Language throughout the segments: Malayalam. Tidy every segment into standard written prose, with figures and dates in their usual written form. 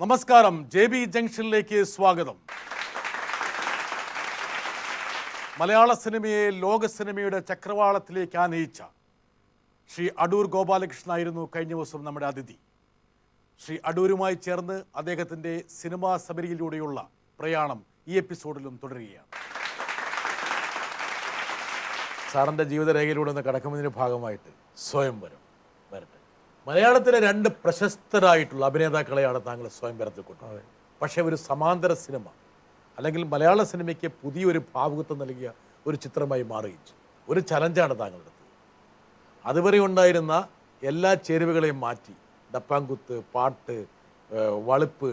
നമസ്കാരം. JB ജംഗ്ഷനിലേക്ക് സ്വാഗതം. മലയാള സിനിമയെ ലോക സിനിമയുടെ ചക്രവാളത്തിലേക്ക് ആനയിച്ച ശ്രീ അടൂർ ഗോപാലകൃഷ്ണനായിരുന്നു കഴിഞ്ഞ ദിവസം നമ്മുടെ അതിഥി. ശ്രീ അടൂരുമായി ചേർന്ന് അദ്ദേഹത്തിൻ്റെ സിനിമാ സബരിയിലൂടെയുള്ള പ്രയാണം ഈ എപ്പിസോഡിലും തുടരുകയാണ്. സാറിൻ്റെ ജീവിതരേഖയിലൂടെ ഒന്ന് കടക്കുന്നതിൻ്റെ ഭാഗമായിട്ട് സ്വയംവരം വരട്ടെ. മലയാളത്തിലെ രണ്ട് പ്രശസ്തരായിട്ടുള്ള അഭിനേതാക്കളെയാണ് താങ്കൾ സ്വയംവരത്തിൽ കൊണ്ടുപോയത്. പക്ഷേ ഒരു സമാന്തര സിനിമ അല്ലെങ്കിൽ മലയാള സിനിമയ്ക്ക് പുതിയൊരു ഭാവുകത്വം നൽകിയ ഒരു ചിത്രമായി മാറുകയും ചെയ്തു. ഒരു ചലഞ്ചാണ് താങ്കൾ എടുത്തത്. അതുവരെ ഉണ്ടായിരുന്ന എല്ലാ ചേരുവകളെയും മാറ്റി ഡപ്പാങ്കുത്ത്, പാട്ട്, വളുപ്പ്,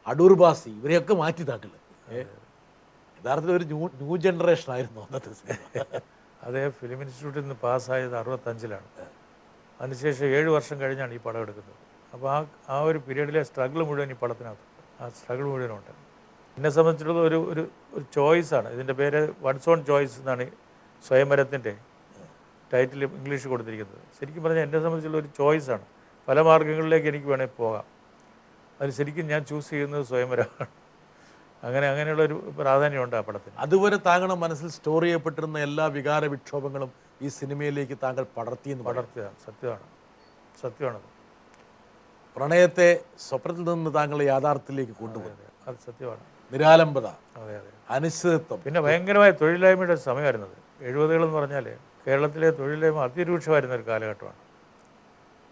അടൂർ ബാസി ഇവരെയൊക്കെ മാറ്റി താങ്കൾ യഥാർത്ഥത്തിൽ ഒരു ന്യൂ ജനറേഷൻ ആയിരുന്നു അന്നത്തെ സിനിമ. അതേ ഫിലിം ഇൻസ്റ്റിറ്റ്യൂട്ടിൽ നിന്ന് പാസ്സായത് 65-ലാണ്. അതിനുശേഷം 7 വർഷം കഴിഞ്ഞാണ് ഈ പടം എടുക്കുന്നത്. അപ്പോൾ ആ ഒരു പീരീഡിലെ സ്ട്രഗിൾ മുഴുവൻ ഈ പടത്തിനകത്ത് ആ സ്ട്രഗിൾ മുഴുവനുണ്ട്. എന്നെ സംബന്ധിച്ചിടത്തോളം ഒരു ചോയ്സാണ്. ഇതിൻ്റെ പേര് വൺസ് ഓൺ ചോയ്സ് എന്നാണ് സ്വയംവരത്തിൻ്റെ ടൈറ്റിൽ ഇംഗ്ലീഷ് കൊടുത്തിരിക്കുന്നത്. ശരിക്കും പറഞ്ഞാൽ എന്നെ സംബന്ധിച്ചുള്ള ഒരു ചോയ്സാണ്. പല മാർഗ്ഗങ്ങളിലേക്ക് എനിക്ക് വേണമെങ്കിൽ പോകാം. അതിൽ ശരിക്കും ഞാൻ ചൂസ് ചെയ്യുന്നത് സ്വയംവരമാണ്. അങ്ങനെയുള്ളൊരു പ്രാധാന്യമുണ്ട് ആ പടത്തിന്. അതുവരെ താങ്കളുടെ മനസ്സിൽ സ്റ്റോർ ചെയ്യപ്പെട്ടിരുന്ന എല്ലാ വികാര വിക്ഷോഭങ്ങളും ഈ സിനിമയിലേക്ക് താങ്കൾ പടർത്തിയതാണ്. സത്യമാണത്. പ്രണയത്തെ സ്വപ്നത്തിൽ നിന്ന് താങ്കൾ യാഥാർത്ഥ്യത്തിലേക്ക് കൊണ്ടുപോകുന്നത് അത് സത്യമാണ്. നിരാലംബത, അതെ, അനിശ്ചിതത്വം, പിന്നെ ഭയങ്കരമായ തൊഴിലില്ലായ്മയുടെ സമയമായിരുന്നത്. 70-കളെന്ന് പറഞ്ഞാൽ കേരളത്തിലെ തൊഴിലില്ലായ്മ അതിരൂക്ഷമായിരുന്ന ഒരു കാലഘട്ടമാണ്.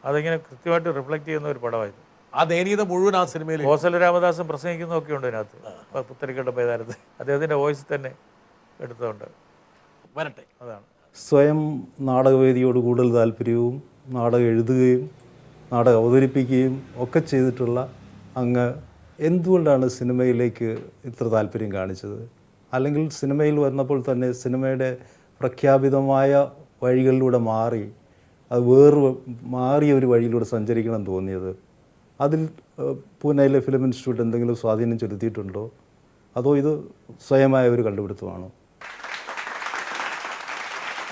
അതിങ്ങനെ കൃത്യമായിട്ട് റിഫ്ലക്റ്റ് ചെയ്യുന്ന ഒരു പടമായിരുന്നു. ആ ദയനീയത മുഴുവൻ ആ സിനിമയിൽ കോസല രാമദാസും പ്രസംഗിക്കുന്നതൊക്കെ ഉണ്ട് അതിനകത്ത്. പുത്തരിക്കട്ട പൈതാരത്ത് അദ്ദേഹത്തിൻ്റെ വോയിസ് തന്നെ എടുത്തതുണ്ട്. വരട്ടെ. അതാണ് സ്വയം നാടകവേദിയോട് കൂടുതൽ താല്പര്യവും നാടകം എഴുതുകയും നാടകം അവതരിപ്പിക്കുകയും ഒക്കെ ചെയ്തിട്ടുള്ള അങ്ങ് എന്തുകൊണ്ടാണ് സിനിമയിലേക്ക് ഇത്ര താല്പര്യം കാണിച്ചത്? അല്ലെങ്കിൽ സിനിമയിൽ വന്നപ്പോൾ തന്നെ സിനിമയുടെ പ്രഖ്യാപിതമായ വഴികളിലൂടെ മാറി അത് മാറിയ ഒരു വഴിയിലൂടെ സഞ്ചരിക്കണം തോന്നിയത്? അതിൽ പൂനെയിലെ ഫിലിം ഇൻസ്റ്റിറ്റ്യൂട്ട് എന്തെങ്കിലും സ്വാധീനം ചെലുത്തിയിട്ടുണ്ടോ? അതോ ഇത് സ്വയമായ ഒരു കണ്ടുപിടുത്തമാണോ?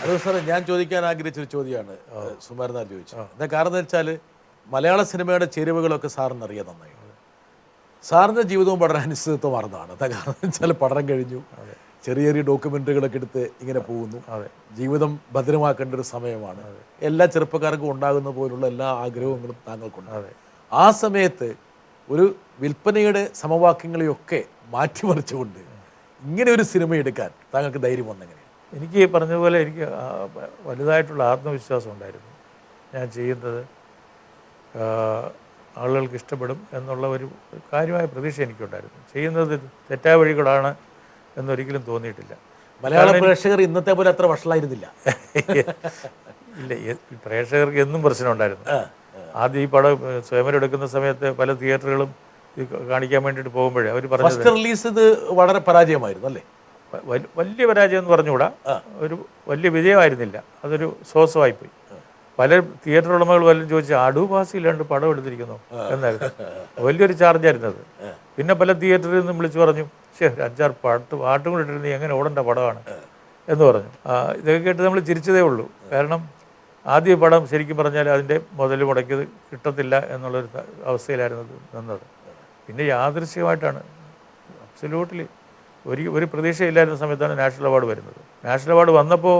അത് സാറേ, ഞാൻ ചോദിക്കാൻ ആഗ്രഹിച്ചൊരു ചോദ്യമാണ് സുമാരനാഥ് ചോദിച്ചത്. എന്താ കാരണം എന്ന് വെച്ചാൽ മലയാള സിനിമയുടെ ചേരുവകളൊക്കെ സാറിന് അറിയാൻ നന്നായി. സാറിൻ്റെ ജീവിതവും പഠന അനിശ്ചിതത്വമാർന്നതാണ്. എന്താ കാരണം എന്ന് വെച്ചാൽ പഠനം കഴിഞ്ഞു, ചെറിയ ചെറിയ ഡോക്യുമെൻ്ററികളൊക്കെ എടുത്ത് ഇങ്ങനെ പോകുന്നു. ജീവിതം ഭദ്രമാക്കേണ്ട ഒരു സമയമാണ്. എല്ലാ ചെറുപ്പക്കാർക്കും ഉണ്ടാകുന്ന പോലുള്ള എല്ലാ ആഗ്രഹങ്ങളും താങ്കൾക്കുണ്ട്. ആ സമയത്ത് ഒരു വിൽപ്പനയുടെ സമവാക്യങ്ങളെയൊക്കെ മാറ്റിമറിച്ചുകൊണ്ട് ഇങ്ങനെ ഒരു സിനിമ എടുക്കാൻ താങ്കൾക്ക് ധൈര്യം വന്നെങ്ങനെ? എനിക്ക് പറഞ്ഞതുപോലെ എനിക്ക് വലുതായിട്ടുള്ള ആത്മവിശ്വാസം ഉണ്ടായിരുന്നു. ഞാൻ ചെയ്യുന്നത് ആളുകൾക്ക് ഇഷ്ടപ്പെടും എന്നുള്ള ഒരു കാര്യമായ പ്രതീക്ഷ എനിക്കുണ്ടായിരുന്നു. ചെയ്യുന്നത് തെറ്റായ വഴികളാണ് എന്നൊരിക്കലും തോന്നിയിട്ടില്ല. മലയാള പ്രേക്ഷകർ ഇന്നത്തെ പോലെ അത്ര വഷളായിരുന്നില്ല. ഇല്ല, പ്രേക്ഷകർക്ക് എന്നും പ്രശ്നമുണ്ടായിരുന്നു. ആദ്യം ഈ പടം സ്വയംവരം എടുക്കുന്ന സമയത്ത് പല തിയേറ്ററുകളും കാണിക്കാൻ വേണ്ടിയിട്ട് പോകുമ്പോഴേ അവർ പറഞ്ഞു റിലീസ് ഇത് വളരെ പരാജയമായിരുന്നു അല്ലേ? വലിയ പരാജയം എന്ന് പറഞ്ഞുകൂടാ, ഒരു വലിയ വിജയമായിരുന്നില്ല. അതൊരു സോസമായിപ്പോയി. പല തിയേറ്റർ ഉടമകൾ വല്ലതും ചോദിച്ചാൽ അടൂർ ബാസി ഇല്ലാണ്ട് പടം എടുത്തിരിക്കുന്നു എന്നായിരുന്നു. വലിയൊരു ചാർജായിരുന്നത്. പിന്നെ പല തിയേറ്ററിൽ നിന്നും വിളിച്ചു പറഞ്ഞു, ഒരു 5-6 പാട്ടും കൂടെ ഇട്ടിരുന്ന് എങ്ങനെ ഓടേണ്ട പടമാണ് എന്ന് പറഞ്ഞു. ഇതൊക്കെ കേട്ട് നമ്മൾ ചിരിച്ചതേ ഉള്ളൂ. കാരണം ആദ്യ പടം ശരിക്കും പറഞ്ഞാൽ അതിൻ്റെ മുതൽ മുടക്കിയത് കിട്ടത്തില്ല എന്നുള്ളൊരു അവസ്ഥയിലായിരുന്നു നിന്നത്. പിന്നെ യാദൃശ്യമായിട്ടാണ്, അബ്സല്യൂട്ട്ലി ഒരു പ്രതീക്ഷയില്ലായിരുന്ന സമയത്താണ് നാഷണൽ അവാർഡ് വരുന്നത്. നാഷണൽ അവാർഡ് വന്നപ്പോൾ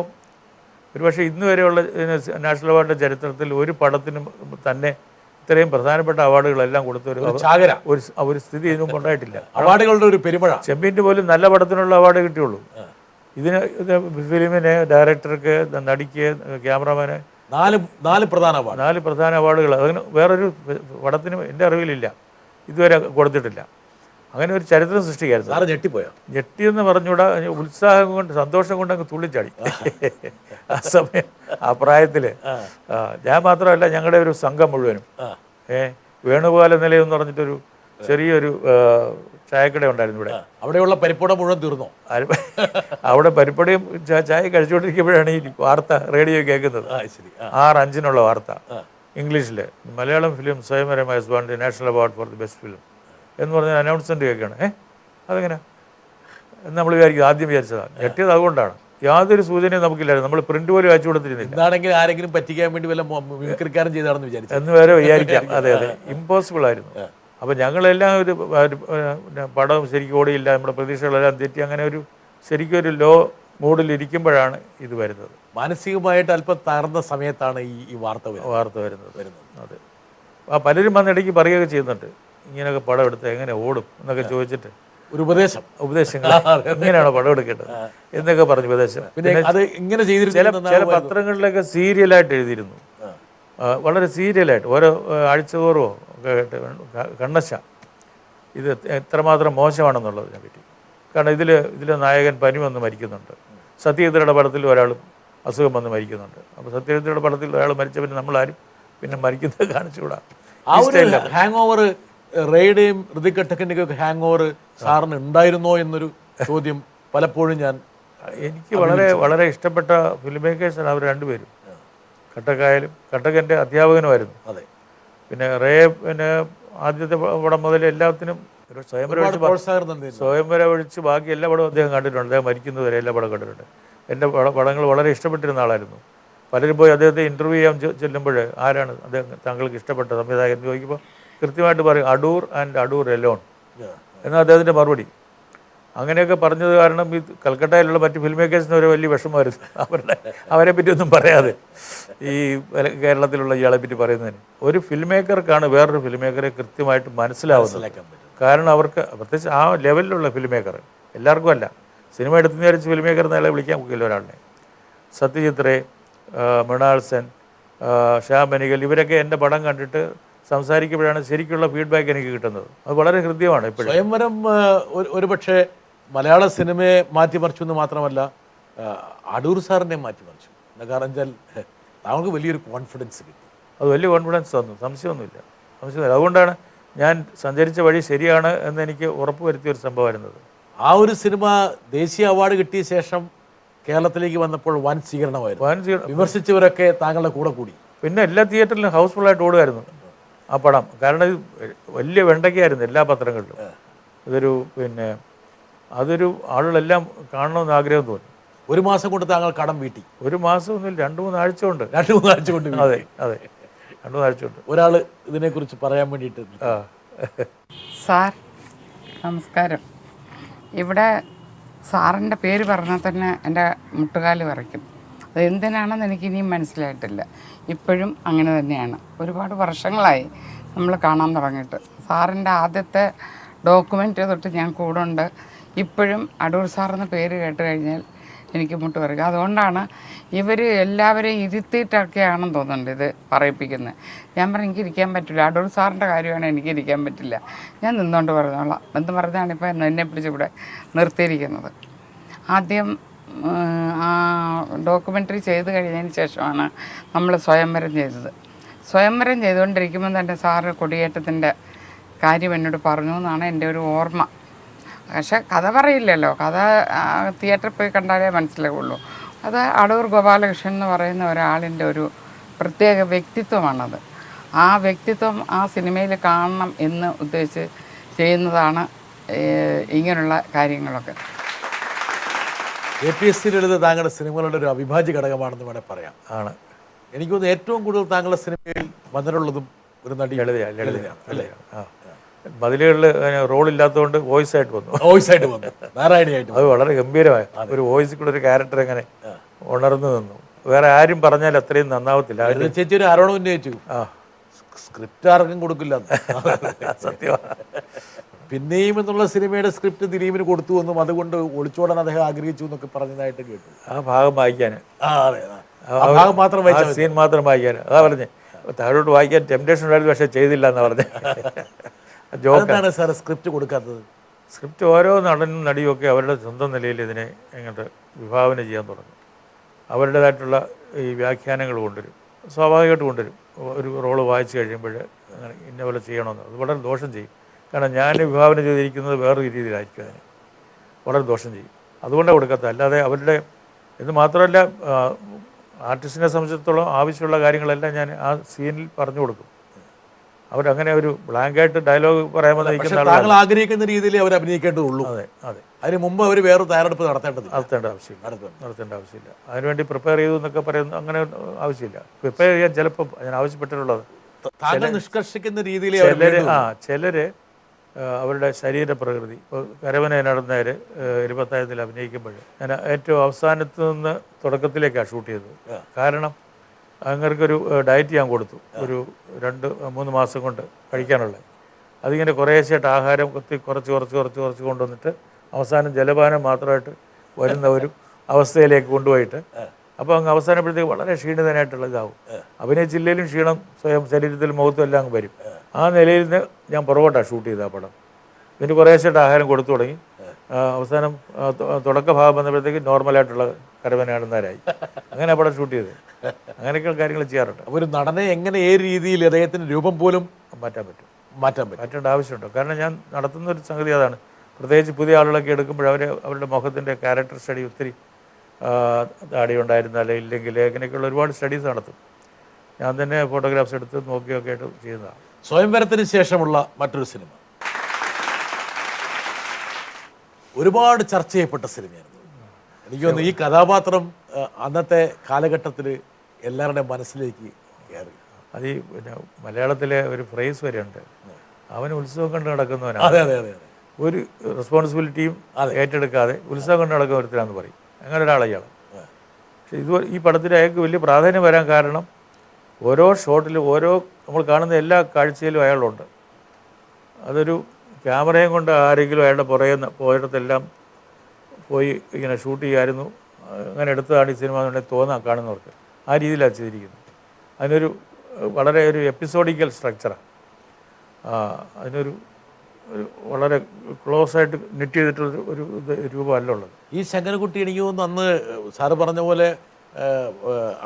ഒരുപക്ഷെ ഇന്ന് വരെയുള്ള നാഷണൽ അവാർഡിൻ്റെ ചരിത്രത്തിൽ ഒരു പടത്തിനും തന്നെ ഇത്രയും പ്രധാനപ്പെട്ട അവാർഡുകളെല്ലാം കൊടുത്ത ഒരു സ്ഥിതി ഇതിനു മുമ്പ് ഉണ്ടായിട്ടില്ല. അവാർഡുകളുടെ ഒരു പെരുമഴ. ചെമ്പീൻ്റെ പോലും നല്ല പടത്തിനുള്ള അവാർഡ് കിട്ടിയുള്ളൂ. ഇത് ഫിലിമിന്, ഡയറക്ടർക്ക്, നടിക്ക്, ക്യാമറമാന് 4 പ്രധാന അവാർഡുകൾ. അതിന് വേറൊരു പടത്തിനും എൻ്റെ അറിവിലില്ല, ഇതുവരെ കൊടുത്തിട്ടില്ല. അങ്ങനെ ഒരു ചരിത്രം സൃഷ്ടിക്കായിരുന്നു. ഞെട്ടിയെന്ന് പറഞ്ഞുകൂടാ, ഉത്സാഹം കൊണ്ട്, സന്തോഷം കൊണ്ട് അങ്ങ് തുള്ളിച്ചാടി ആ സമയം, ആ പ്രായത്തിൽ. ഞാൻ മാത്രമല്ല, ഞങ്ങളുടെ ഒരു സംഘം മുഴുവനും. വേണുഗോപാല നിലയം എന്ന് പറഞ്ഞിട്ടൊരു ചെറിയൊരു ചായക്കട ഉണ്ടായിരുന്നു ഇവിടെ. അവിടെയുള്ള പരിപ്പട മുഴുവൻ തീർന്നോ? അവിടെ പരിപ്പടയും ചായ കഴിച്ചുകൊണ്ടിരിക്കുമ്പോഴാണ് ഈ വാർത്ത റേഡിയോ കേൾക്കുന്നത്. 6:05 വാർത്ത ഇംഗ്ലീഷിൽ. Malayalam film Swayamvaram has one the national award for the best film എന്ന് പറഞ്ഞ അനൗൺസ്മെൻറ്റ് കേൾക്കുകയാണ്. അതെങ്ങനെ എന്ന് നമ്മൾ ആദ്യം വിചാരിച്ചതാണ്. ഞെട്ടിയത് അതുകൊണ്ടാണ്. യാതൊരു സൂചനയും നമുക്കില്ലായിരുന്നു. നമ്മൾ പ്രിന്റ് പോലും അയച്ചു കൊടുത്തിരുന്നില്ല. എന്താണെങ്കിൽ ആരെങ്കിലും പറ്റിക്കാൻ വേണ്ടി വല്ല മിമിക്രിക്കാരും ചെയ്താണെന്ന് വിചാരിച്ചു എന്ന് വരെ വിചാരിക്കാം. അതെ, ഇമ്പോസിബിൾ ആയിരുന്നു. അപ്പോൾ ഞങ്ങളെല്ലാം പിന്നെ പടം ശരിക്കും ഓടിയില്ല, നമ്മുടെ പ്രതീക്ഷകളെല്ലാം തെറ്റി, അങ്ങനെ ശരിക്കും ഒരു ലോ മൂഡിലിരിക്കുമ്പോഴാണ് ഇത് വരുന്നത്. മാനസികമായിട്ട് അല്പം തകർന്ന സമയത്താണ് ഈ വാർത്ത വരുന്നത്. അതെ. പലരും വന്നിടയ്ക്ക് പറയുകയൊക്കെ ചെയ്യുന്നുണ്ട്, ഇങ്ങനെയൊക്കെ പടം എടുത്ത് എങ്ങനെ ഓടും എന്നൊക്കെ ചോദിച്ചിട്ട് ഒരു ഉപദേശങ്ങൾ ഇങ്ങനെയാണോ പടം എടുക്കേണ്ടത് എന്നൊക്കെ പറഞ്ഞു ഉപദേശം. പിന്നെ അത് ഇങ്ങനെ ചില പത്രങ്ങളിലൊക്കെ സീരിയലായിട്ട് എഴുതിയിരുന്നു, വളരെ സീരിയലായിട്ട് ഓരോ ആഴ്ചതോറുമോ ഒക്കെ കണ്ണശ ഇത് എത്രമാത്രം മോശമാണെന്നുള്ളതിനെ പറ്റി. കാരണം ഇതിലെ നായകൻ പനി വന്ന് മരിക്കുന്നുണ്ട്, സത്യജിത്രയുടെ പടത്തിൽ ഒരാൾ അസുഖം വന്ന് മരിക്കുന്നുണ്ട്. അപ്പോൾ സത്യജിത്രയുടെ പടത്തിൽ ഒരാൾ മരിച്ച പിന്നെ നമ്മളാരും പിന്നെ മരിക്കുന്നത് കാണിച്ചുകൂടാ. ആ ഒരു ഹാങ് ഓവർ റെയ്ഡയും ഋതിക് ഘട്ടക്കിൻ്റെയും ഒക്കെ ഹാങ് ഓവർ സാറിന് ഉണ്ടായിരുന്നോ എന്നൊരു ചോദ്യം പലപ്പോഴും എനിക്ക് വളരെ വളരെ ഇഷ്ടപ്പെട്ട ഫിലിം മേക്കേഴ്സാണ് അവർ രണ്ടുപേരും. ഘട്ടകൻ്റെ അധ്യാപകനുമായിരുന്നു. അതെ. പിന്നെ പിന്നെ ആദ്യത്തെ പടം മുതൽ എല്ലാത്തിനും ഒരു സ്വയംവര ഒഴിച്ച് ബാക്കി എല്ലാ പടവും അദ്ദേഹം കണ്ടിട്ടുണ്ട്. അദ്ദേഹം മരിക്കുന്നത് വരെ എല്ലാ പടം കണ്ടിട്ടുണ്ട്. എൻ്റെ പടങ്ങൾ വളരെ ഇഷ്ടപ്പെട്ടിരുന്ന ആളായിരുന്നു. പലരും പോയി അദ്ദേഹത്തെ ഇൻ്റർവ്യൂ ചെയ്യാൻ ചെല്ലുമ്പോൾ ആരാണ് അദ്ദേഹം താങ്കൾക്ക് ഇഷ്ടപ്പെട്ട സംവിധായകൻ ചോദിക്കുമ്പോൾ കൃത്യമായിട്ട് പറയും അടൂർ ആൻഡ് അടൂർ എലോൺ എന്നാണ് അദ്ദേഹത്തിൻ്റെ മറുപടി. അങ്ങനെയൊക്കെ പറഞ്ഞത് കാരണം ഈ കൽക്കട്ടയിലുള്ള മറ്റ് ഫിലിം മേക്കേഴ്സിന് ഒരു വലിയ വിഷമമായിരുന്നു അവരെ പറ്റി ഒന്നും പറയാതെ ഈ കേരളത്തിലുള്ള ഇയാളെ പറ്റി പറയുന്നതിന്. ഒരു ഫിലിം മേക്കർക്കാണ് വേറൊരു ഫിലിം മേക്കറെ കൃത്യമായിട്ട് മനസ്സിലാവുന്നത്. കാരണം അവർക്ക് പ്രത്യേകിച്ച് ആ ലെവലിലുള്ള ഫിലിം മേക്കർ, എല്ലാവർക്കും അല്ല. സിനിമ എടുത്തു വിചാരിച്ച് ഫിലിം മേക്കർ എന്നയാളെ വിളിക്കാൻ പോകില്ല ഒരാളിനെ. സത്യജിത്രേ, മൃണാൾ സെൻ, ഷ്യാം ബെനിഗൽ ഇവരൊക്കെ എൻ്റെ പടം കണ്ടിട്ട് സംസാരിക്കുമ്പോഴാണ് ശരിക്കുള്ള ഫീഡ്ബാക്ക് എനിക്ക് കിട്ടുന്നത്. അത് വളരെ ഹൃദ്യമാണ്. ഇപ്പോഴും സ്വയംവരം ഒരുപക്ഷെ മലയാള സിനിമയെ മാറ്റിമറിച്ചു എന്ന് മാത്രമല്ല അടൂർ സാറിനെ മാറ്റിമറിച്ചു. കാരണം വെച്ചാൽ താങ്കൾക്ക് വലിയൊരു കോൺഫിഡൻസ് കിട്ടി. അത് വലിയ കോൺഫിഡൻസ് തന്നു, സംശയമൊന്നുമില്ല. അതുകൊണ്ടാണ് ഞാൻ സഞ്ചരിച്ച വഴി ശരിയാണ് എന്ന് എനിക്ക് ഉറപ്പ് വരുത്തിയൊരു സംഭവമായിരുന്നത്. ആ ഒരു സിനിമ ദേശീയ അവാർഡ് കിട്ടിയ ശേഷം കേരളത്തിലേക്ക് വന്നപ്പോൾ വൻ സ്വീകരണമായിരുന്നു. വിമർശിച്ചവരൊക്കെ താങ്കളുടെ കൂടെ കൂടി. പിന്നെ എല്ലാ തിയേറ്ററിലും ഹൗസ്ഫുള്ളായിട്ട് ഓടുമായിരുന്നു ആ പടം. കാരണം ഇത് വലിയ വെണ്ടയ്ക്കായിരുന്നു എല്ലാ പത്രങ്ങളിലും. പിന്നെ അതൊരു ആളുകളെല്ലാം കാണണമെന്ന് ആഗ്രഹം തോന്നി. ഒരു മാസം കൊണ്ട് താങ്കൾ കടം വീട്ടി? ഒരു മാസം ഒന്നുമില്ല, 2-3 ആഴ്ച കൊണ്ട്. 2-3 ആഴ്ച കൊണ്ട്? അതെ 2-3 ആഴ്ച കൊണ്ട്. ഒരാൾ ഇതിനെക്കുറിച്ച് പറയാൻ വേണ്ടിയിട്ട്. സാർ നമസ്കാരം. ഇവിടെ സാറിൻ്റെ പേര് പറഞ്ഞാൽ തന്നെ എൻ്റെ മുട്ടുകാല് വിറയ്ക്കും. അത് എന്തിനാണെന്ന് എനിക്കിനിയും മനസ്സിലായിട്ടില്ല. ഇപ്പോഴും അങ്ങനെ തന്നെയാണ്. ഒരുപാട് വർഷങ്ങളായി നമ്മൾ കാണാൻ തുടങ്ങിയിട്ട്. സാറിൻ്റെ ആദ്യത്തെ ഡോക്യുമെൻ്റ് തൊട്ട് ഞാൻ കൂടെ ഉണ്ട്. ഇപ്പോഴും അടൂർ സാറെന്ന് പേര് കേട്ട് കഴിഞ്ഞാൽ എനിക്ക് മുട്ട് വിറയ്ക്കും. അതുകൊണ്ടാണ് ഇവർ എല്ലാവരെയും ഇരുത്തിയിട്ടൊക്കെയാണെന്ന് തോന്നുന്നുണ്ട് ഇത് പറയിപ്പിക്കുന്നത്. ഞാൻ പറഞ്ഞു എനിക്കിരിക്കാൻ പറ്റില്ല, അടൂർ സാറിൻ്റെ കാര്യമാണ് എനിക്കിരിക്കാൻ പറ്റില്ല, ഞാൻ നിന്നുകൊണ്ട് പറഞ്ഞോളാം എന്ന് പറഞ്ഞാണ് ഇപ്പോൾ എന്നെ പിടിച്ച് ഇവിടെ നിർത്തിയിരിക്കുന്നത്. ആദ്യം ആ ഡോക്യുമെൻ്ററി ചെയ്ത് കഴിഞ്ഞതിന് ശേഷമാണ് നമ്മൾ സ്വയംവരം ചെയ്തത്. സ്വയംവരം ചെയ്തുകൊണ്ടിരിക്കുമ്പോൾ തന്നെ സാറ് കൊടിയേറ്റത്തിൻ്റെ കാര്യം എന്നോട് പറഞ്ഞു എന്നാണ് എൻ്റെ ഒരു ഓർമ്മ. പക്ഷെ കഥ പറയില്ലല്ലോ, കഥ തിയേറ്ററിൽ പോയി കണ്ടാലേ മനസ്സിലാവുള്ളൂ. അത് അടൂർ ഗോപാലകൃഷ്ണൻ എന്ന് പറയുന്ന ഒരാളിൻ്റെ ഒരു പ്രത്യേക വ്യക്തിത്വമാണത്. ആ വ്യക്തിത്വം ആ സിനിമയിൽ കാണണം എന്ന് ഉദ്ദേശിച്ച് ചെയ്യുന്നതാണ് ഇങ്ങനെയുള്ള കാര്യങ്ങളൊക്കെ. APSC ലളിത താങ്കളുടെ സിനിമകളുടെ ഒരു അവിഭാജ്യ ഘടകമാണെന്ന് വേണേൽ പറയാം. ആണ്. എനിക്ക് തോന്നുന്നു ഏറ്റവും കൂടുതൽ താങ്കളുടെ സിനിമയിൽ വന്നിട്ടുള്ളതും ഒരു നടി ലളിതയാണ് അല്ലേ? മതിലുകളിൽ റോളില്ലാത്തതുകൊണ്ട് വോയിസ് ആയിട്ട് വന്നു, നാരായണിയായിട്ട്. അത് വളരെ ഗംഭീരമായ ഒരു വോയിസിൽ കൂടെ ഒരു ക്യാരക്ടർ എങ്ങനെ ഉണർന്നു നിന്നു. വേറെ ആരും പറഞ്ഞാൽ അത്രയും നന്നാവത്തില്ല. ചേച്ചി ഒരു ആരോണം ഉന്നയിച്ചു, സ്ക്രിപ്റ്റ് ആർക്കും കൊടുക്കില്ല. സത്യമാണ്. പിന്നെയും എന്നുള്ള സിനിമയുടെ സ്ക്രിപ്റ്റ് ദിലീപിന് കൊടുത്തു എന്നും അതുകൊണ്ട് ഒളിച്ചോടാൻ അദ്ദേഹം ആഗ്രഹിച്ചു എന്നൊക്കെ പറഞ്ഞതായിട്ട് കേട്ടു. ആ ഭാഗം വായിക്കാൻ, ഭാഗം മാത്രം വായിച്ചാൽ, സീൻ മാത്രം വായിക്കാൻ. അതാ പറഞ്ഞേ, താഴോട്ട് വായിക്കാൻ ടെംപ്റ്റേഷൻ ഉണ്ടായിരുന്നു, പക്ഷേ ചെയ്തില്ല എന്നാ പറഞ്ഞേ. ജോക്കാണ് സാർ സ്ക്രിപ്റ്റ് കൊടുക്കാത്തത്. സ്ക്രിപ്റ്റ് ഓരോ നടനും നടിയും ഒക്കെ അവരുടെ സ്വന്തം നിലയിൽ ഇതിനെ എങ്ങോട്ട് വിഭാവന ചെയ്യാൻ തുടങ്ങും. അവരുടേതായിട്ടുള്ള ഈ വ്യാഖ്യാനങ്ങൾ കൊണ്ടുവരും, സ്വാഭാവികമായിട്ട് കൊണ്ടുവരും. ഒരു റോള് വായിച്ചു കഴിയുമ്പോൾ അങ്ങനെ ഇന്ന പോലെ ചെയ്യണമെന്ന്, അത് വളരെ ദോഷം ചെയ്യും. കാരണം ഞാൻ വിഭാവന ചെയ്തിരിക്കുന്നത് വേറൊരു രീതിയിലായിരിക്കും, അതിന് വളരെ ദോഷം ചെയ്യും. അതുകൊണ്ടാണ് കൊടുക്കാത്തത്. അല്ലാതെ അവരുടെ ഇത് മാത്രമല്ല, ആർട്ടിസ്റ്റിനെ സംബന്ധിച്ചിടത്തോളം ആവശ്യമുള്ള കാര്യങ്ങളെല്ലാം ഞാൻ ആ സീനിൽ പറഞ്ഞു കൊടുക്കും. അവരങ്ങനെ ഒരു ബ്ലാങ്കായിട്ട് ഡയലോഗ് പറയാൻ താങ്കൾ ആഗ്രഹിക്കുന്ന രീതിയിൽ അവർ അഭിനയിക്കേണ്ടതുള്ളൂ. അതെ അതെ. അതിന് മുമ്പ് അവർ വേറെ തയ്യാറെടുപ്പ് നടത്തേണ്ട ആവശ്യമില്ല. അതിനുവേണ്ടി പ്രിപ്പയർ ചെയ്തു എന്നൊക്കെ പറയുന്നു, അങ്ങനെ ആവശ്യമില്ല. പ്രിപ്പയർ ചെയ്യാൻ ചിലപ്പോൾ ഞാൻ ആവശ്യപ്പെട്ടിട്ടുള്ളത് താങ്കൾ നിഷ്കർഷിക്കുന്ന രീതിയിൽ ചിലര് അവരുടെ ശരീരപ്രകൃതി ഇപ്പോൾ കരവന നടന്നവർ ഇരുപത്തായത്തിൽ അഭിനയിക്കുമ്പോൾ ഞാൻ ഏറ്റവും അവസാനത്ത് നിന്ന് തുടക്കത്തിലേക്കാണ് ഷൂട്ട് ചെയ്തത്. കാരണം അങ്ങർക്കൊരു ഡയറ്റ് ഞാൻ കൊടുത്തു, ഒരു 2-3 മാസം കൊണ്ട് കഴിക്കാനുള്ളത്. അതിങ്ങനെ കുറേശ്ശായിട്ട് ആഹാരം കുറച്ച് കൊണ്ടുവന്നിട്ട് അവസാനം ജലപാനം മാത്രമായിട്ട് വരുന്ന ഒരു അവസ്ഥയിലേക്ക് കൊണ്ടുപോയിട്ട് അപ്പോൾ അങ്ങ് അവസാനപ്പോഴത്തേക്ക് വളരെ ക്ഷീണിതനായിട്ടുള്ള ഇതാവും. അഭിനയിച്ചില്ലെങ്കിലും ക്ഷീണം സ്വയം ശരീരത്തിൽ മുഖത്തും എല്ലാം അങ്ങ് വരും. ആ നിലയിൽ നിന്ന് ഞാൻ പുറകോട്ടാണ് ഷൂട്ട് ചെയ്ത ആ പടം. ഇതിന് കുറേശ്ശായിട്ട് ആഹാരം കൊടുത്തു തുടങ്ങി. അവസാനം തുടക്ക ഭാഗം വന്നപ്പോഴത്തേക്ക് നോർമലായിട്ടുള്ള കരവനാടുന്നവരായി. അങ്ങനെ പടം ഷൂട്ട് ചെയ്ത് അങ്ങനെയൊക്കെയുള്ള കാര്യങ്ങൾ ചെയ്യാറുണ്ട്. ഒരു നടനെ എങ്ങനെ ഏത് രീതിയിൽ അദ്ദേഹത്തിന് രൂപം പോലും മാറ്റാൻ പറ്റും, മാറ്റേണ്ട ആവശ്യമുണ്ടോ? കാരണം ഞാൻ നടത്തുന്ന ഒരു സംഗതി അതാണ്. പ്രത്യേകിച്ച് പുതിയ ആളുകളൊക്കെ എടുക്കുമ്പോൾ അവരുടെ മുഖത്തിൻ്റെ ക്യാരക്ടർ സ്റ്റഡി ഒത്തിരി താടി ഉണ്ടായിരുന്നാലേ ഇല്ലെങ്കിൽ അങ്ങനെയൊക്കെയുള്ള ഒരുപാട് സ്റ്റഡീസ് നടത്തും. ഞാൻ തന്നെ ഫോട്ടോഗ്രാഫ്സ് എടുത്ത് നോക്കിയൊക്കെ ആയിട്ട് ചെയ്യുന്നതാണ്. സ്വയംവരത്തിന് ശേഷമുള്ള മറ്റൊരു സിനിമ ഒരുപാട് ചർച്ച ചെയ്യപ്പെട്ട സിനിമയായിരുന്നു. എനിക്ക് തോന്നുന്നു ഈ കഥാപാത്രം അന്നത്തെ കാലഘട്ടത്തിൽ എല്ലാവരുടെയും മനസ്സിലേക്ക് കയറി. അത് ഈ പിന്നെ മലയാളത്തിലെ ഒരു ഫ്രേസ് വരെയുണ്ട്, അവൻ ഉത്സവം കണ്ട് നടക്കുന്നവനാണ്. അതെ അതെ അതെ ഒരു റെസ്പോൺസിബിലിറ്റിയും ഏറ്റെടുക്കാതെ ഉത്സവം കൊണ്ട് നടക്കുന്ന ഒരുത്തരാന്ന് പറയും. അങ്ങനെ ഒരാളെ ഇയാൾ. പക്ഷെ ഈ പടത്തിൽ അയാൾക്ക് വലിയ പ്രാധാന്യം വരാൻ കാരണം ഓരോ ഷോട്ടിലും നമ്മൾ കാണുന്ന എല്ലാ കാഴ്ചയിലും അയാളുണ്ട്. അതൊരു ക്യാമറയും കൊണ്ട് ആരെങ്കിലും അയാളുടെ പുറകെ പോയിടത്തെല്ലാം പോയി ഇങ്ങനെ ഷൂട്ട് ചെയ്യായിരുന്നു, അങ്ങനെ എടുത്തതാണ് ഈ സിനിമ എന്നുണ്ടെങ്കിൽ തോന്നാൻ കാണുന്നവർക്ക്. ആ രീതിയിലാണ് ചെയ്തിരിക്കുന്നത്. അതിനൊരു വളരെ ഒരു എപ്പിസോഡിക്കൽ സ്ട്രക്ചറാണ്. അതിനൊരു വളരെ ക്ലോസ് ആയിട്ട് നെറ്റ് ചെയ്തിട്ടുള്ള ഒരു രൂപമല്ല ഉള്ളത്. ഈ ശങ്കരൻകുട്ടി എനിക്ക് തോന്നുന്നു അന്ന് സാറ് പറഞ്ഞ പോലെ